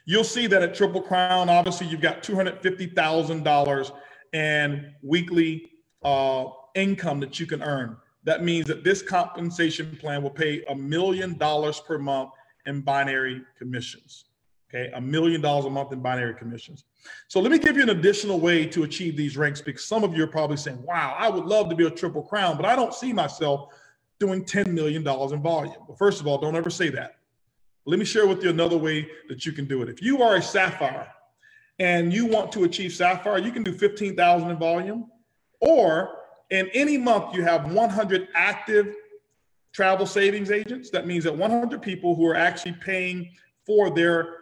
you'll see that at Triple Crown, obviously you've got $250,000 in weekly income that you can earn. That means that this compensation plan will pay $1 million per month in binary commissions. Okay, $1 million a month in binary commissions. So let me give you an additional way to achieve these ranks, because some of you are probably saying, wow, I would love to be a Triple Crown, but I don't see myself doing $10 million in volume. Well, first of all, don't ever say that. Let me share with you another way that you can do it. If you are a Sapphire and you want to achieve Sapphire, you can do 15,000 in volume, or in any month you have 100 active travel savings agents. That means that 100 people who are actually paying for their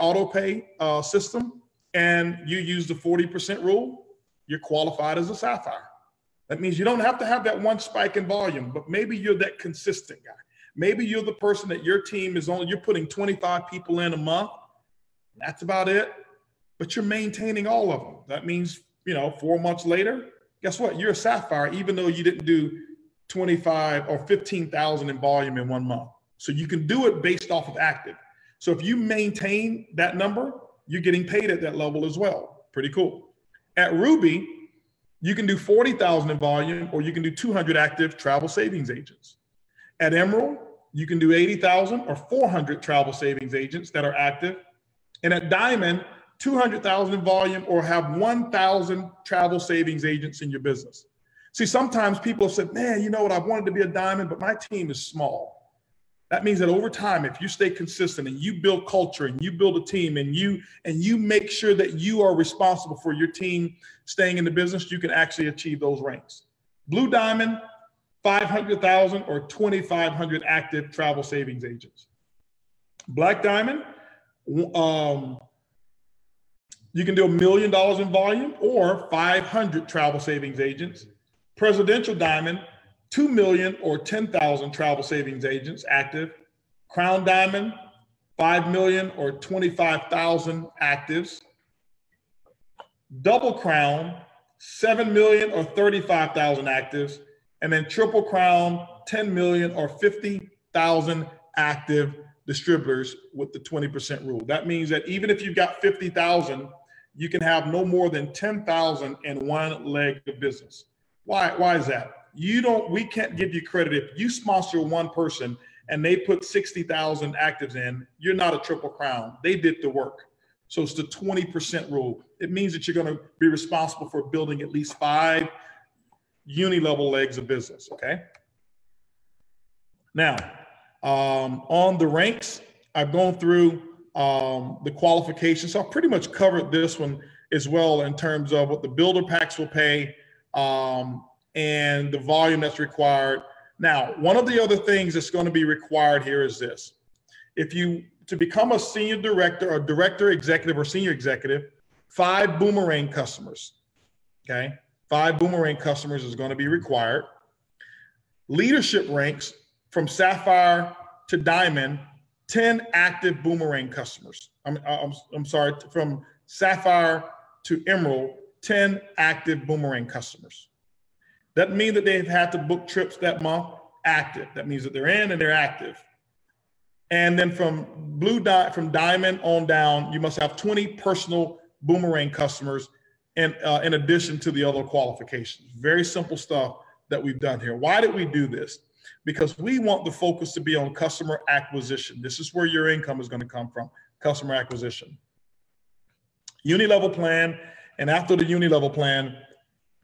auto pay system, and you use the 40% rule, you're qualified as a Sapphire. That means you don't have to have that one spike in volume, but maybe you're that consistent guy. Maybe you're the person that your team is on, you're putting 25 people in a month. That's about it, but you're maintaining all of them. That means, 4 months later, guess what? You're a Sapphire, even though you didn't do 25 or 15,000 in volume in 1 month. So you can do it based off of active. So if you maintain that number, you're getting paid at that level as well. Pretty cool. At Ruby, you can do 40,000 in volume, or you can do 200 active travel savings agents. At Emerald, you can do 80,000 or 400 travel savings agents that are active. And at Diamond, 200,000 in volume, or have 1,000 travel savings agents in your business. See, sometimes people have said, man, you know what, I wanted to be a Diamond, but my team is small. That means that over time, if you stay consistent and you build culture and you build a team and you make sure that you are responsible for your team staying in the business, you can actually achieve those ranks. Blue Diamond, 500,000 or 2,500 active travel savings agents. Black Diamond, you can do $1 million in volume or 500 travel savings agents. Presidential Diamond, 2 million or 10,000 travel savings agents active. Crown Diamond, 5 million or 25,000 actives. Double Crown, 7 million or 35,000 actives. And then Triple Crown, 10 million or 50,000 active distributors with the 20% rule. That means that even if you've got 50,000, you can have no more than 10,000 in one leg of business. Why is that? We can't give you credit if you sponsor one person and they put 60,000 actives in. You're not a Triple Crown. They did the work. So it's the 20% rule. It means that you're going to be responsible for building at least 5 uni-level legs of business, okay? Now, on the ranks, I've gone through the qualifications. So I've pretty much covered this one as well in terms of what the builder packs will pay and the volume that's required. Now, one of the other things that's going to be required here is this. To become a senior director or director executive or senior executive, 5 Ibuumerang customers, okay? 5 Ibuumerang customers is going to be required. Leadership ranks from Sapphire to Diamond, 10 active Ibuumerang customers. I'm sorry, from Sapphire to Emerald, 10 active Ibuumerang customers. That means that they've had to book trips that month active. That means that they're in and they're active. And then from Diamond on down, you must have 20 personal Ibuumerang customers in addition to the other qualifications. Very simple stuff that we've done here. Why did we do this? Because we want the focus to be on customer acquisition. This is where your income is going to come from, customer acquisition. Uni-level plan, and after the uni-level plan,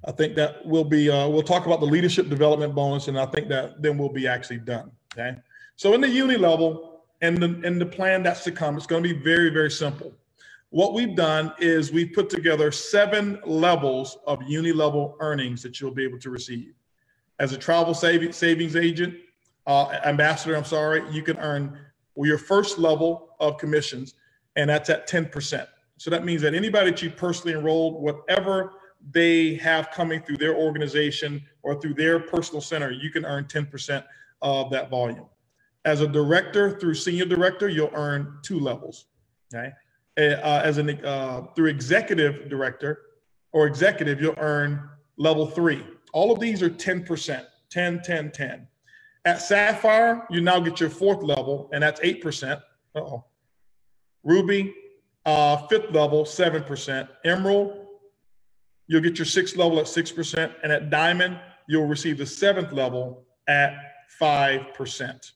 I think that will be, we'll talk about the leadership development bonus, and I think that then we'll be actually done, okay? So in the uni-level and the plan that's to come, it's going to be very, very simple. What we've done is we've put together 7 levels of uni-level earnings that you'll be able to receive. As a travel savings agent, ambassador, I'm sorry, you can earn your first level of commissions, and that's at 10%. So that means that anybody that you personally enrolled, whatever they have coming through their organization or through their personal center, you can earn 10% of that volume. As a director through senior director, you'll earn 2 levels, okay? Through executive director or executive, you'll earn level 3. All of these are 10%, 10, 10, 10. At Sapphire, you now get your 4th level, and that's 8%. Ruby, 5th level, 7%. Emerald, you'll get your 6th level at 6%. And at Diamond, you'll receive the 7th level at 5%.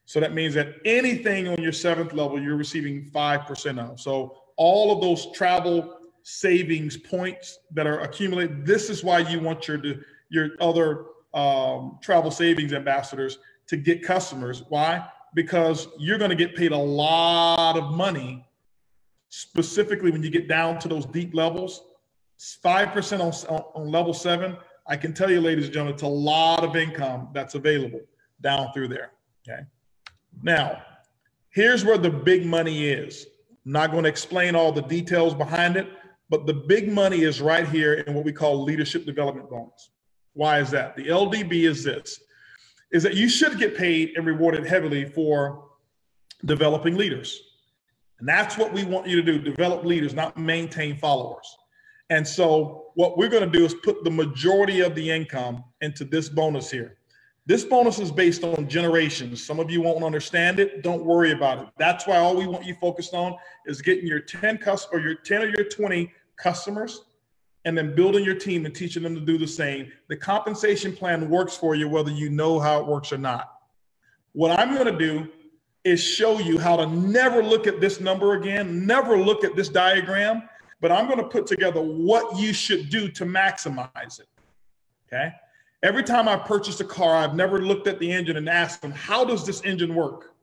So that means that anything on your 7th level, you're receiving 5% of. So all of those travel savings points that are accumulated, this is why you want your other travel savings ambassadors to get customers. Why? Because you're going to get paid a lot of money, specifically when you get down to those deep levels. 5% on level 7. I can tell you, ladies and gentlemen, it's a lot of income that's available down through there, okay? Now, here's where the big money is. I'm not going to explain all the details behind it, but the big money is right here in what we call leadership development bonus. Why is that? The LDB is this, is that you should get paid and rewarded heavily for developing leaders. And that's what we want you to do, develop leaders, not maintain followers. And so what we're going to do is put the majority of the income into this bonus here. This bonus is based on generations. Some of you won't understand it. Don't worry about it. That's why all we want you focused on is getting your 10 or your 20 customers, and then building your team and teaching them to do the same. The compensation plan works for you whether you know how it works or not. What I'm going to do is show you how to never look at this number again, never look at this diagram, but I'm going to put together what you should do to maximize it, okay? Every time I purchased a car, I've never looked at the engine and asked them, how does this engine work?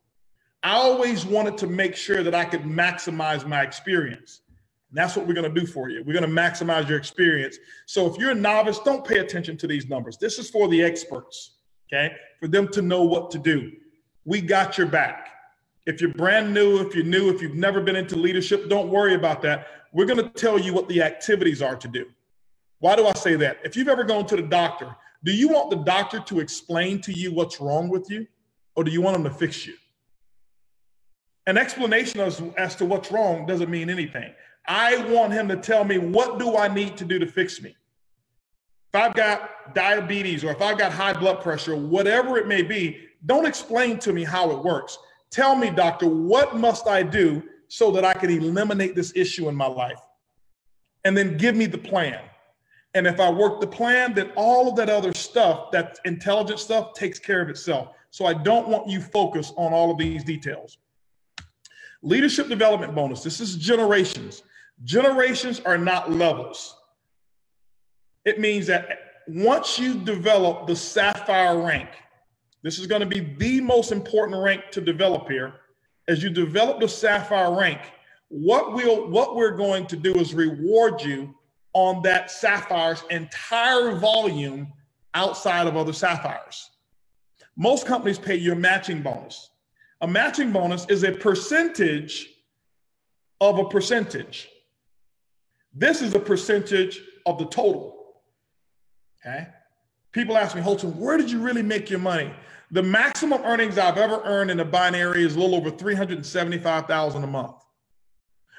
I always wanted to make sure that I could maximize my experience. And that's what we're going to do for you. We're going to maximize your experience. So if you're a novice, don't pay attention to these numbers. This is for the experts, okay? For them to know what to do. We got your back. If you're brand new, if you've never been into leadership, don't worry about that. We're going to tell you what the activities are to do. Why do I say that? If you've ever gone to the doctor, do you want the doctor to explain to you what's wrong with you, or do you want him to fix you? An explanation as to what's wrong doesn't mean anything. I want him to tell me, what do I need to do to fix me? If I've got diabetes or if I've got high blood pressure, whatever it may be, don't explain to me how it works. Tell me, doctor, what must I do so that I can eliminate this issue in my life? And then give me the plan. And if I work the plan, then all of that other stuff, that intelligent stuff, takes care of itself. So I don't want you focused on all of these details. Leadership development bonus. This is generations. Generations are not levels. It means that once you develop the sapphire rank, this is going to be the most important rank to develop here. As you develop the sapphire rank, what we're going to do is reward you on that sapphire's entire volume outside of other sapphires. Most companies pay you a matching bonus. A matching bonus is a percentage of a percentage. This is a percentage of the total. Okay? People ask me, Holton, where did you really make your money? The maximum earnings I've ever earned in a binary is a little over $375,000 a month.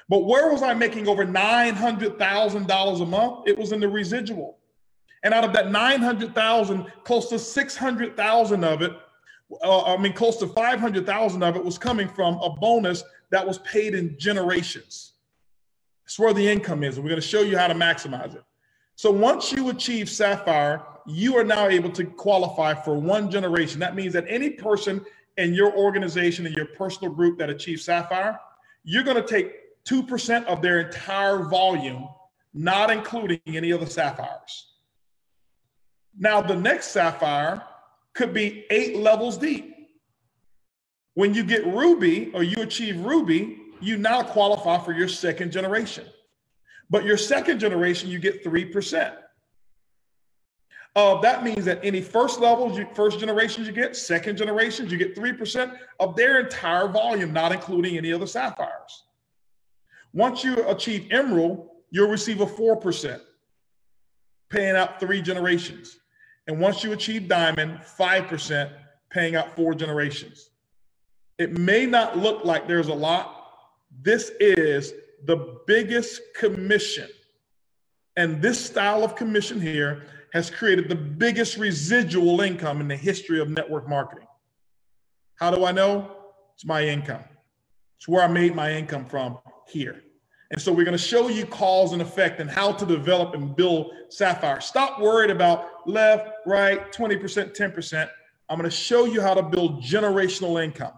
But where was I making over $900,000 a month? It was in the residual. And out of that 900,000, close to 600,000 of it, close to 500,000 of it was coming from a bonus that was paid in generations. That's where the income is. And we're going to show you how to maximize it. So once you achieve Sapphire, you are now able to qualify for one generation. That means that any person in your organization, in your personal group that achieves Sapphire, you're going to take 2% of their entire volume, not including any of the Sapphires. Now, the next Sapphire could be 8 levels deep. When you get Ruby or you achieve Ruby, you now qualify for your second generation. But your second generation, you get 3%. That means that any first levels, first generations you get, second generations, you get 3% of their entire volume, not including any of the Sapphires. Once you achieve Emerald, you'll receive a 4%, paying out 3 generations. And once you achieve Diamond, 5%, paying out 4 generations. It may not look like there's a lot. This is the biggest commission. And this style of commission here has created the biggest residual income in the history of network marketing. How do I know? It's my income. It's where I made my income from here. And so we're going to show you cause and effect and how to develop and build Sapphire. Stop worried about left, right, 20%, 10%. I'm going to show you how to build generational income.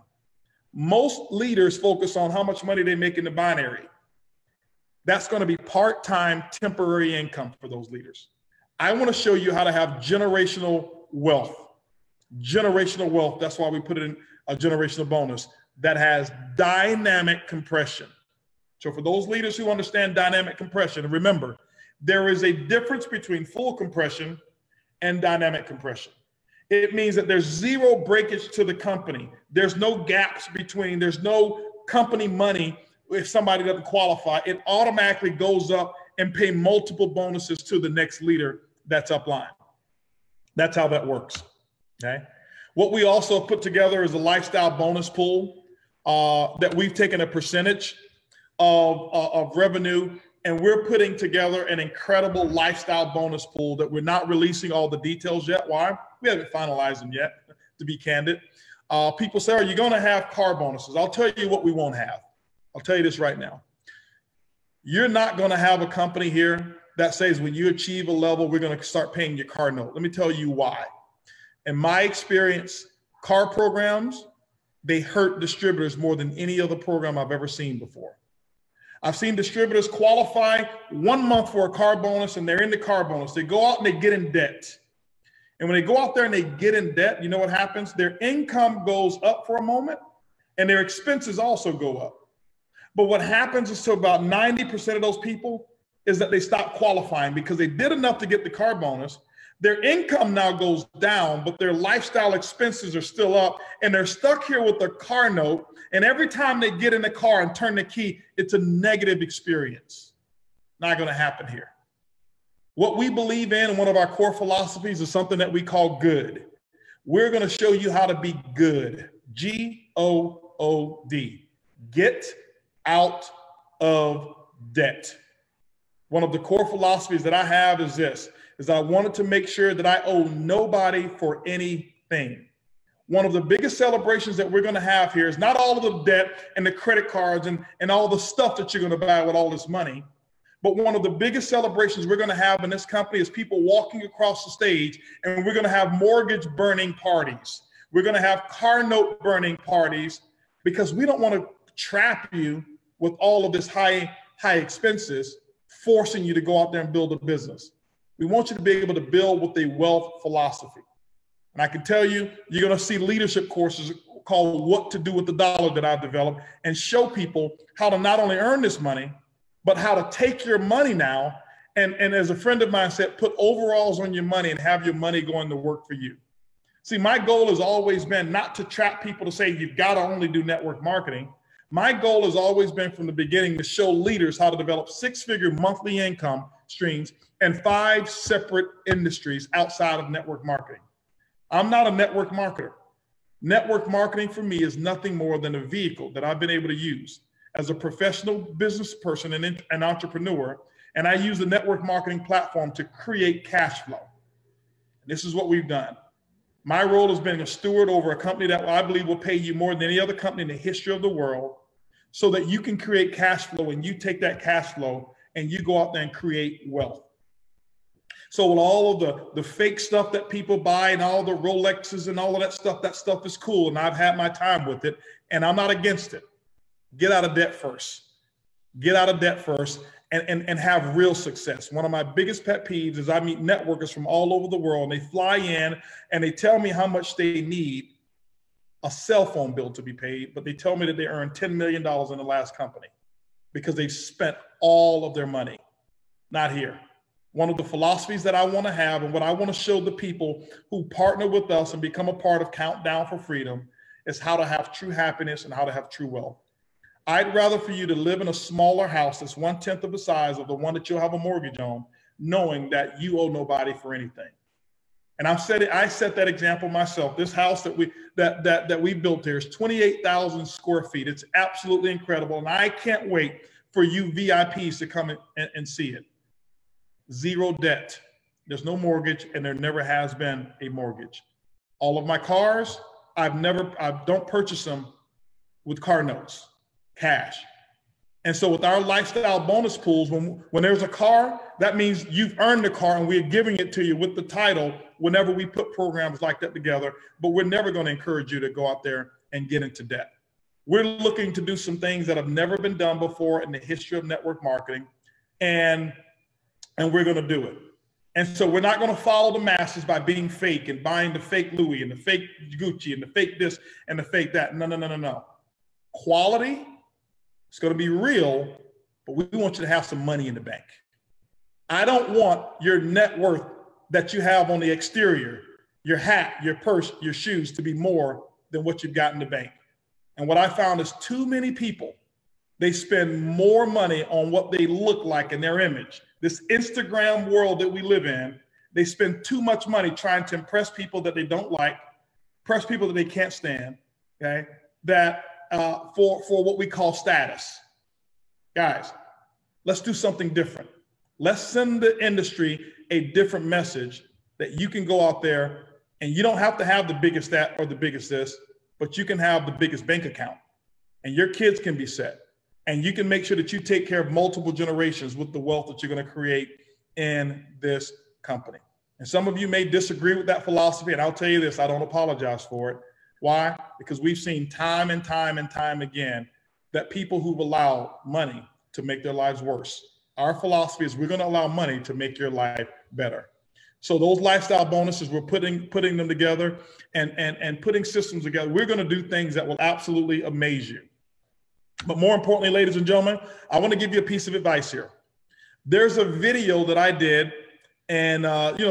Most leaders focus on how much money they make in the binary. That's going to be part-time, temporary income for those leaders. I want to show you how to have generational wealth. Generational wealth, that's why we put it in a generational bonus that has dynamic compression. So for those leaders who understand dynamic compression, and remember, there is a difference between full compression and dynamic compression. It means that there's zero breakage to the company. There's no gaps between, there's no company money if somebody doesn't qualify. It automatically goes up and pay multiple bonuses to the next leader that's upline. That's how that works, okay? What we also put together is a lifestyle bonus pool that we've taken a percentage of revenue, and we're putting together an incredible lifestyle bonus pool that we're not releasing all the details yet. Why? We haven't finalized them yet, to be candid. People say, are you going to have car bonuses? I'll tell you what we won't have. I'll tell you this right now. You're not going to have a company here that says when you achieve a level, we're going to start paying your car note. Let me tell you why. In my experience, car programs, they hurt distributors more than any other program I've ever seen before. I've seen distributors qualify 1 month for a car bonus and they're in the car bonus. They go out and they get in debt. And when they go out there and they get in debt, you know what happens? Their income goes up for a moment and their expenses also go up. But what happens is to about 90% of those people is that they stop qualifying because they did enough to get the car bonus. Their income now goes down, but their lifestyle expenses are still up and they're stuck here with their car note. And every time they get in the car and turn the key, it's a negative experience. Not going to happen here. What we believe in, one of our core philosophies, is something that we call good. We're going to show you how to be good. G-O-O-D. Get out of debt. One of the core philosophies that I have is this, is I wanted to make sure that I owe nobody for anything. One of the biggest celebrations that we're going to have here is not all of the debt and the credit cards and all the stuff that you're going to buy with all this money. But one of the biggest celebrations we're going to have in this company is people walking across the stage, and we're going to have mortgage burning parties. We're going to have car note burning parties because we don't want to trap you with all of this high expenses, forcing you to go out there and build a business. We want you to be able to build with a wealth philosophy. And I can tell you, you're going to see leadership courses called What to Do with the Dollar that I've developed, and show people how to not only earn this money, but how to take your money now. And as a friend of mine said, put overalls on your money and have your money going to work for you. See, my goal has always been not to trap people to say you've got to only do network marketing. My goal has always been from the beginning to show leaders how to develop 6-figure monthly income streams and 5 separate industries outside of network marketing. I'm not a network marketer. Network marketing for me is nothing more than a vehicle that I've been able to use as a professional business person and an entrepreneur. And I use the network marketing platform to create cash flow. This is what we've done. My role has been a steward over a company that I believe will pay you more than any other company in the history of the world, so that you can create cash flow, and you take that cash flow and you go out there and create wealth. So with all of the fake stuff that people buy and all the Rolexes and all of that stuff is cool. And I've had my time with it, and I'm not against it. Get out of debt first. Get out of debt first and have real success. One of my biggest pet peeves is I meet networkers from all over the world, and they fly in and they tell me how much they need a cell phone bill to be paid, but they tell me that they earned $10 million in the last company because they've spent all of their money. Not here. One of the philosophies that I want to have, and what I want to show the people who partner with us and become a part of Countdown for Freedom, is how to have true happiness and how to have true wealth. I'd rather for you to live in a smaller house that's 1/10 of the size of the one that you'll have a mortgage on, knowing that you owe nobody for anything. And I set that example myself. This house that we built here is 28,000 square feet. It's absolutely incredible. And I can't wait for you VIPs to come and see it. Zero debt. There's no mortgage, and there never has been a mortgage. All of my cars, I don't purchase them with car notes, cash. And so with our lifestyle bonus pools, when there's a car, that means you've earned the car, and we're giving it to you with the title whenever we put programs like that together. But we're never going to encourage you to go out there and get into debt. We're looking to do some things that have never been done before in the history of network marketing, and we're going to do it. And so we're not going to follow the masses by being fake and buying the fake Louis and the fake Gucci and the fake this and the fake that. No. Quality, it's going to be real, but we want you to have some money in the bank. I don't want your net worth that you have on the exterior, your hat, your purse, your shoes, to be more than what you've got in the bank. And what I found is too many people, they spend more money on what they look like in their image. This Instagram world that we live in, they spend too much money trying to impress people that they don't like, impress people that they can't stand, okay? That for what we call status. Guys, let's do something different. Let's send the industry a different message that you can go out there and you don't have to have the biggest that or the biggest this, but you can have the biggest bank account, and your kids can be set. And you can make sure that you take care of multiple generations with the wealth that you're going to create in this company. And some of you may disagree with that philosophy, and I'll tell you this, I don't apologize for it. Why? Because we've seen time and time and time again that people who've allowed money to make their lives worse. Our philosophy is we're going to allow money to make your life better. So those lifestyle bonuses, we're putting them together and putting systems together. We're going to do things that will absolutely amaze you. But more importantly, ladies and gentlemen, I want to give you a piece of advice here. There's a video that I did, and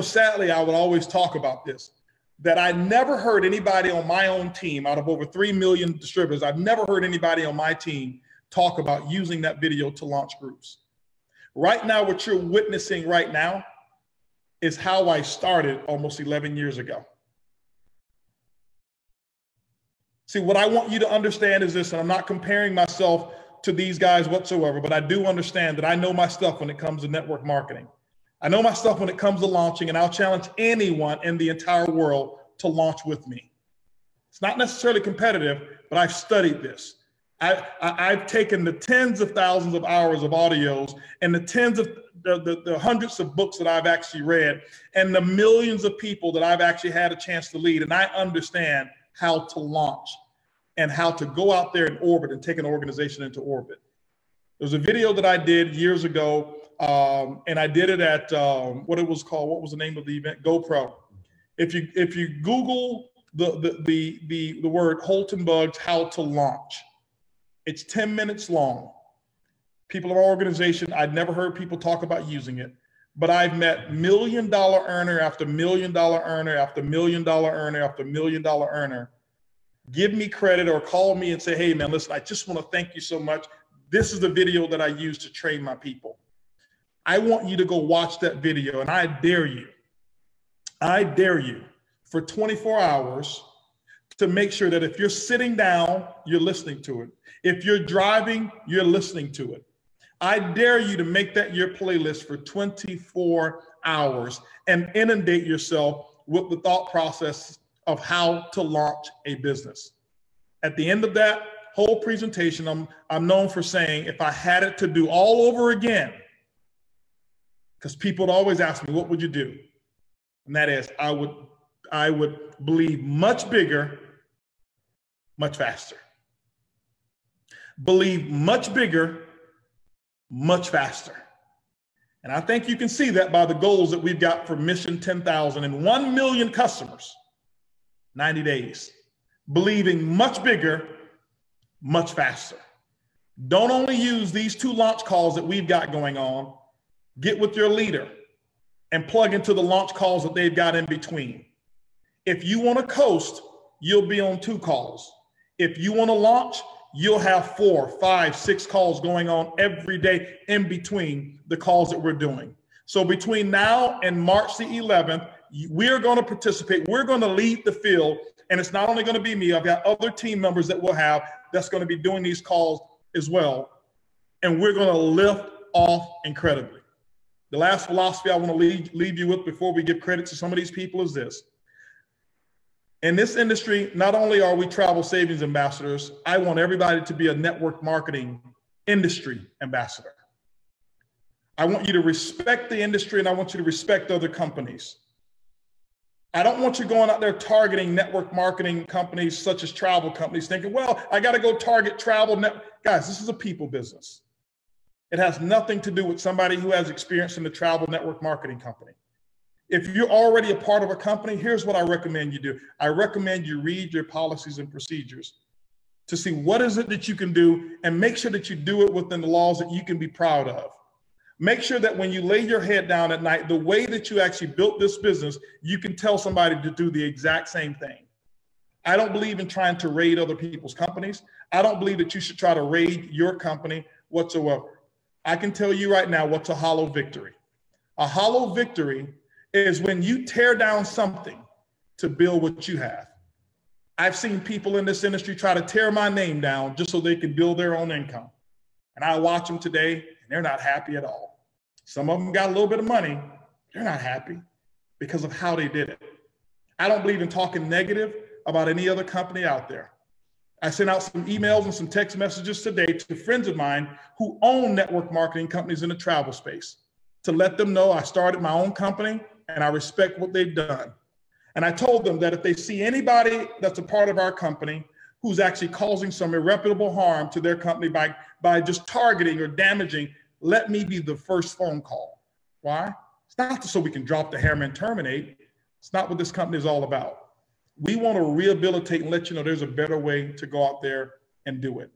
sadly, I would always talk about this, that I never heard anybody on my own team, out of over 3 million distributors, I've never heard anybody on my team talk about using that video to launch groups. Right now, what you're witnessing right now is how I started almost 11 years ago. See, what I want you to understand is this, and I'm not comparing myself to these guys whatsoever, but I do understand that I know my stuff when it comes to network marketing. I know my stuff when it comes to launching, and I'll challenge anyone in the entire world to launch with me. It's not necessarily competitive, but I've studied this. I've taken the tens of thousands of hours of audios and the tens of the hundreds of books that I've actually read and the millions of people that I've actually had a chance to lead, and I understand how to launch. and how to go out there and orbit and take an organization into orbit. There's a video that I did years ago, and I did it at what it was called. What was the name of the event? GoPro. If you Google the word Holton Bugs how to launch, it's 10 minutes long. People of our organization, I'd never heard people talk about using it, but I've met $1 million earner after $1 million earner after $1 million earner after $1 million earner give me credit or call me and say, hey man, listen, I just want to thank you so much. This is the video that I use to train my people. I want you to go watch that video, and I dare you for 24 hours to make sure that if you're sitting down, you're listening to it. If you're driving, you're listening to it. I dare you to make that your playlist for 24 hours and inundate yourself with the thought process of how to launch a business. At the end of that whole presentation, I'm known for saying, if I had it to do all over again, because people would always ask me, what would you do? And that is, I would believe much bigger, much faster. Believe much bigger, much faster. And I think you can see that by the goals that we've got for Mission 10,000 and 1 million customers, 90 days. Believing much bigger, much faster. Don't only use these 2 launch calls that we've got going on. Get with your leader and plug into the launch calls that they've got in between. If you want to coast, you'll be on 2 calls. If you want to launch, you'll have 4, 5, 6 calls going on every day in between the calls that we're doing. So between now and March the 11th, we're going to participate. We're going to lead the field. And it's not only going to be me. I've got other team members that we'll have that's going to be doing these calls as well. And we're going to lift off incredibly. The last philosophy I want to leave you with before we give credit to some of these people is this. In this industry, not only are we travel savings ambassadors, I want everybody to be a network marketing industry ambassador. I want you to respect the industry, and I want you to respect other companies. I don't want you going out there targeting network marketing companies such as travel companies thinking, well, I got to go target travel. Guys, this is a people business. It has nothing to do with somebody who has experience in the travel network marketing company. If you're already a part of a company, here's what I recommend you do. I recommend you read your policies and procedures to see what is it that you can do, and make sure that you do it within the laws that you can be proud of. Make sure that when you lay your head down at night, the way that you actually built this business, you can tell somebody to do the exact same thing. I don't believe in trying to raid other people's companies. I don't believe that you should try to raid your company whatsoever. I can tell you right now what's a hollow victory. A hollow victory is when you tear down something to build what you have. I've seen people in this industry try to tear my name down just so they can build their own income. And I watch them today, and they're not happy at all. Some of them got a little bit of money. They're not happy because of how they did it. I don't believe in talking negative about any other company out there. I sent out some emails and some text messages today to friends of mine who own network marketing companies in the travel space to let them know I started my own company and I respect what they've done. And I told them that if they see anybody that's a part of our company who's actually causing some irreparable harm to their company by just targeting or damaging, let me be the first phone call. Why? It's not so we can drop the hammer and terminate. It's not what this company is all about. We want to rehabilitate and let you know there's a better way to go out there and do it.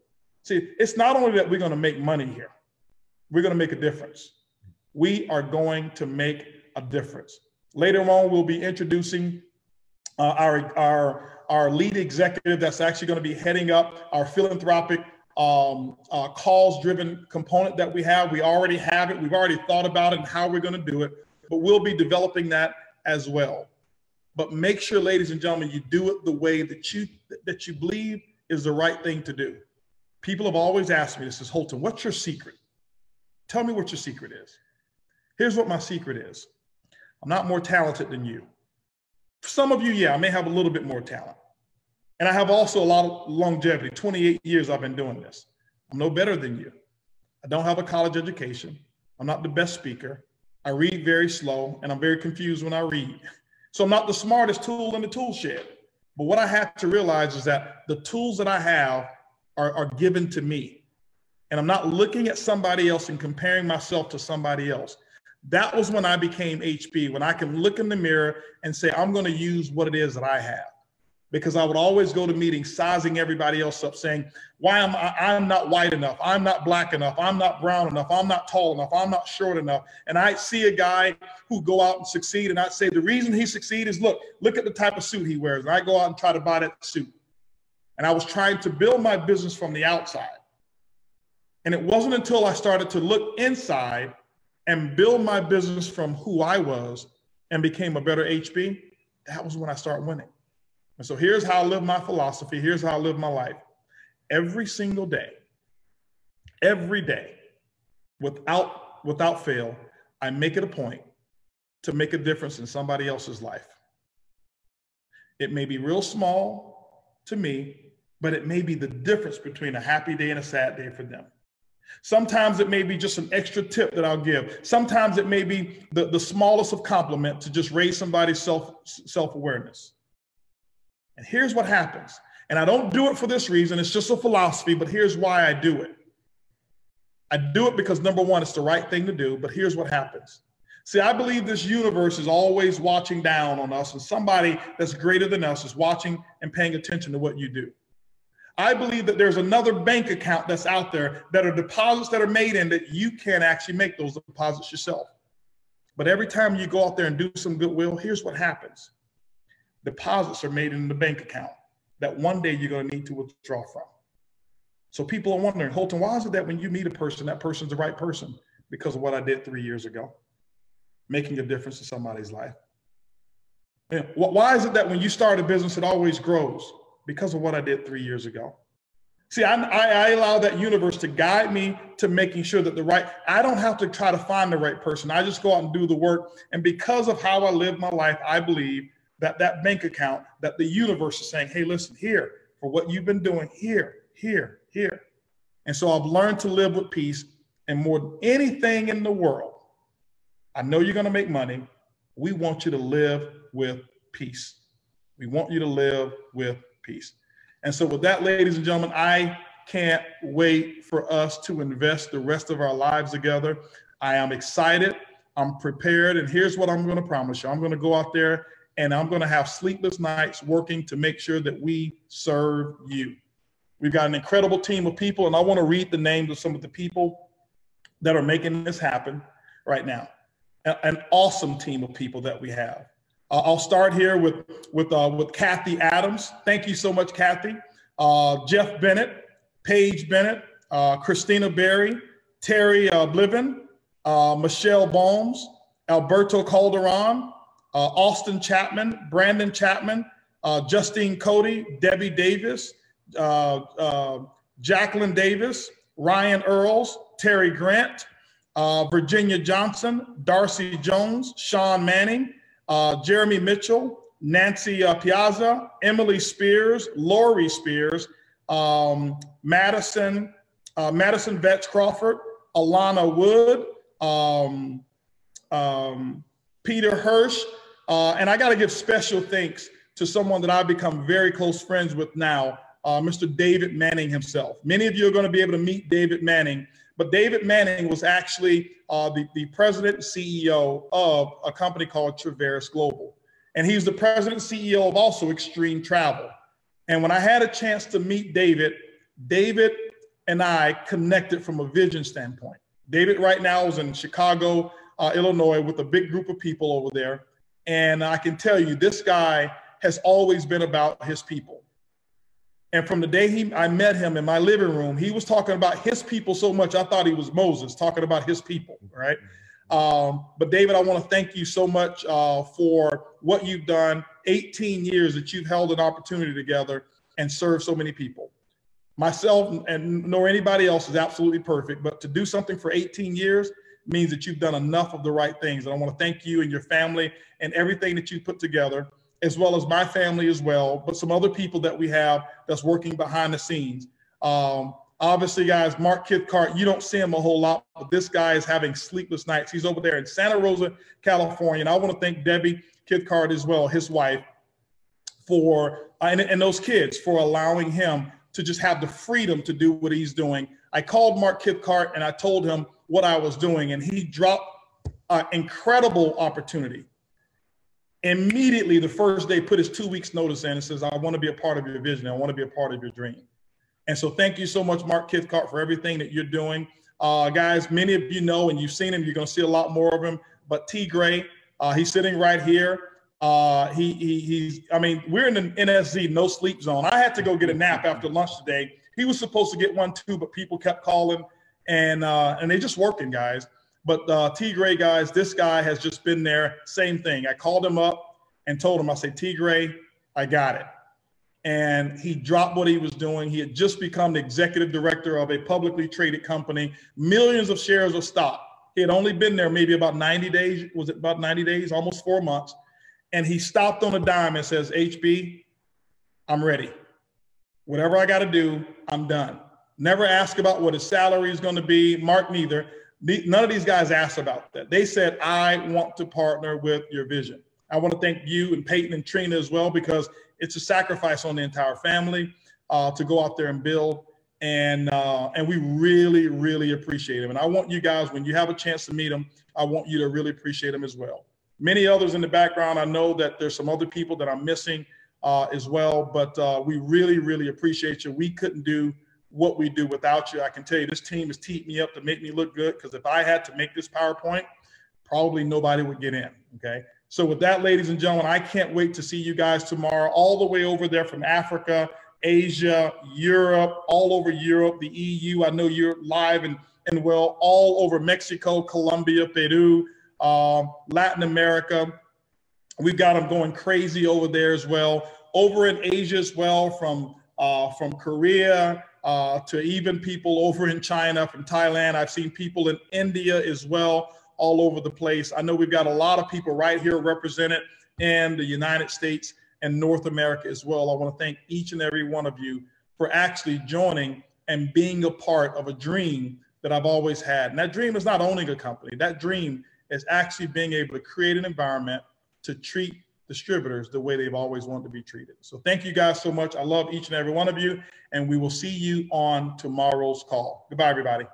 See, it's not only that we're going to make money here. We're going to make a difference. We are going to make a difference. Later on, we'll be introducing our lead executive that's actually going to be heading up our philanthropic cause-driven component that we have. We already have it. We've already thought about it and how we're going to do it, but we'll be developing that as well. But make sure, ladies and gentlemen, you do it the way that you believe is the right thing to do. People have always asked me, this is Holton, what's your secret? Tell me what your secret is. Here's what my secret is. I'm not more talented than you. For some of you, yeah, I may have a little bit more talent. And I have also a lot of longevity. 28 years I've been doing this. I'm no better than you. I don't have a college education. I'm not the best speaker. I read very slow, and I'm very confused when I read. So I'm not the smartest tool in the tool shed. But what I had to realize is that the tools that I have are given to me. And I'm not looking at somebody else and comparing myself to somebody else. That was when I became HB, when I can look in the mirror and say, I'm going to use what it is that I have. Because I would always go to meetings sizing everybody else up, saying, why am I'm not white enough, I'm not black enough, I'm not brown enough, I'm not tall enough, I'm not short enough. And I'd see a guy who go out and succeed, and I'd say, the reason he succeeds is, look at the type of suit he wears. And I go out and try to buy that suit. And I was trying to build my business from the outside. And it wasn't until I started to look inside and build my business from who I was and became a better HB, that was when I started winning. And so here's how I live my philosophy. Here's how I live my life. Every single day, every day, without fail, I make it a point to make a difference in somebody else's life. It may be real small to me, but it may be the difference between a happy day and a sad day for them. Sometimes it may be just an extra tip that I'll give. Sometimes it may be the smallest of compliment to just raise somebody's self-awareness. And here's what happens. And I don't do it for this reason. It's just a philosophy, but here's why I do it. I do it because, number one, it's the right thing to do, but here's what happens. See, I believe this universe is always watching down on us, and somebody that's greater than us is watching and paying attention to what you do. I believe that there's another bank account that's out there that are deposits that are made in that you can't actually make those deposits yourself. But every time you go out there and do some goodwill, here's what happens. Deposits are made in the bank account that one day you're going to need to withdraw from. So people are wondering, Holton, why is it that when you meet a person, that person's the right person? Because of what I did 3 years ago, making a difference in somebody's life. And why is it that when you start a business, it always grows? Because of what I did 3 years ago. See, I allow that universe to guide me to making sure that I don't have to try to find the right person. I just go out and do the work. And because of how I live my life, I believe that that bank account, that the universe is saying, hey, listen, here, for what you've been doing, here. And so I've learned to live with peace. And more than anything in the world, I know you're going to make money. We want you to live with peace. We want you to live with peace. And so with that, ladies and gentlemen, I can't wait for us to invest the rest of our lives together. I am excited. I'm prepared. And here's what I'm going to promise you. I'm going to go out there and I'm going to have sleepless nights working to make sure that we serve you. We've got an incredible team of people, and I want to read the names of some of the people that are making this happen right now. An awesome team of people that we have. I'll start here with Kathy Adams. Thank you so much, Kathy. Jeff Bennett, Paige Bennett, Christina Berry, Terry Bliven, Michelle Bohms, Alberto Calderon, Austin Chapman, Brandon Chapman, Justine Cody, Debbie Davis, Jacqueline Davis, Ryan Earls, Terry Grant, Virginia Johnson, Darcy Jones, Sean Manning, Jeremy Mitchell, Nancy Piazza, Emily Spears, Lori Spears, Madison Vetch Crawford, Alana Wood, Peter Hirsch, and I got to give special thanks to someone that I've become very close friends with now, Mr. David Manning himself. Many of you are going to be able to meet David Manning, but David Manning was actually the president and CEO of a company called Traverse Global. And he's the president and CEO of also Extreme Travel. And when I had a chance to meet David and I connected from a vision standpoint. David right now is in Chicago, Illinois, with a big group of people over there. And I can tell you, this guy has always been about his people. And from the day I met him in my living room, he was talking about his people so much, I thought he was Moses, talking about his people, right? But David, I want to thank you so much for what you've done, 18 years that you've held an opportunity together and served so many people. Myself and nor anybody else is absolutely perfect, but to do something for 18 years means that you've done enough of the right things. And I want to thank you and your family and everything that you put together, as well as my family as well, but some other people that we have that's working behind the scenes. Obviously, guys, Mark Kithcart, you don't see him a whole lot, but this guy is having sleepless nights. He's over there in Santa Rosa, California. And I want to thank Debbie Kithcart as well, his wife, for and those kids for allowing him to just have the freedom to do what he's doing. I called Mark Cathcart and I told him what I was doing, and he dropped an incredible opportunity. Immediately, the first day, put his 2 weeks notice in and says, I want to be a part of your vision. I want to be a part of your dream. And so thank you so much, Mark Cathcart, for everything that you're doing. Guys, many of you know, and you've seen him, you're going to see a lot more of him, but T. Gray, he's sitting right here. I mean, we're in an NSZ, no sleep zone. I had to go get a nap after lunch today. He was supposed to get one too, but people kept calling, and they just working, guys. But T. Gray, guys, this guy has just been there. Same thing. I called him up and told him, I said, T. Gray, I got it. And he dropped what he was doing. He had just become the executive director of a publicly traded company, millions of shares of stock. He had only been there maybe about 90 days. Was it about 90 days? Almost 4 months. And he stopped on a dime and says, HB, I'm ready. Whatever I got to do, I'm done. Never ask about what his salary is going to be. Mark neither. None of these guys asked about that. They said, I want to partner with your vision. I want to thank you and Peyton and Trina as well, because it's a sacrifice on the entire family to go out there and build. And we really, really appreciate him. And I want you guys, when you have a chance to meet him, I want you to really appreciate him as well. Many others in the background. I know that there's some other people that I'm missing as well, but we really, really appreciate you. We couldn't do what we do without you. I can tell you, this team has teed me up to make me look good, because if I had to make this PowerPoint, probably nobody would get in, okay? So with that, ladies and gentlemen, I can't wait to see you guys tomorrow, all the way over there from Africa, Asia, Europe, all over Europe, the EU. I know you're live and well, all over Mexico, Colombia, Peru, Latin America. We've got them going crazy over there as well. Over in Asia as well, from Korea to even people over in China, from Thailand. I've seen people in India as well, all over the place. I know we've got a lot of people right here represented in the United States and North America as well. I want to thank each and every one of you for actually joining and being a part of a dream that I've always had. And that dream is not owning a company. That dream is actually being able to create an environment to treat distributors the way they've always wanted to be treated. So thank you guys so much. I love each and every one of you, and we will see you on tomorrow's call. Goodbye, everybody.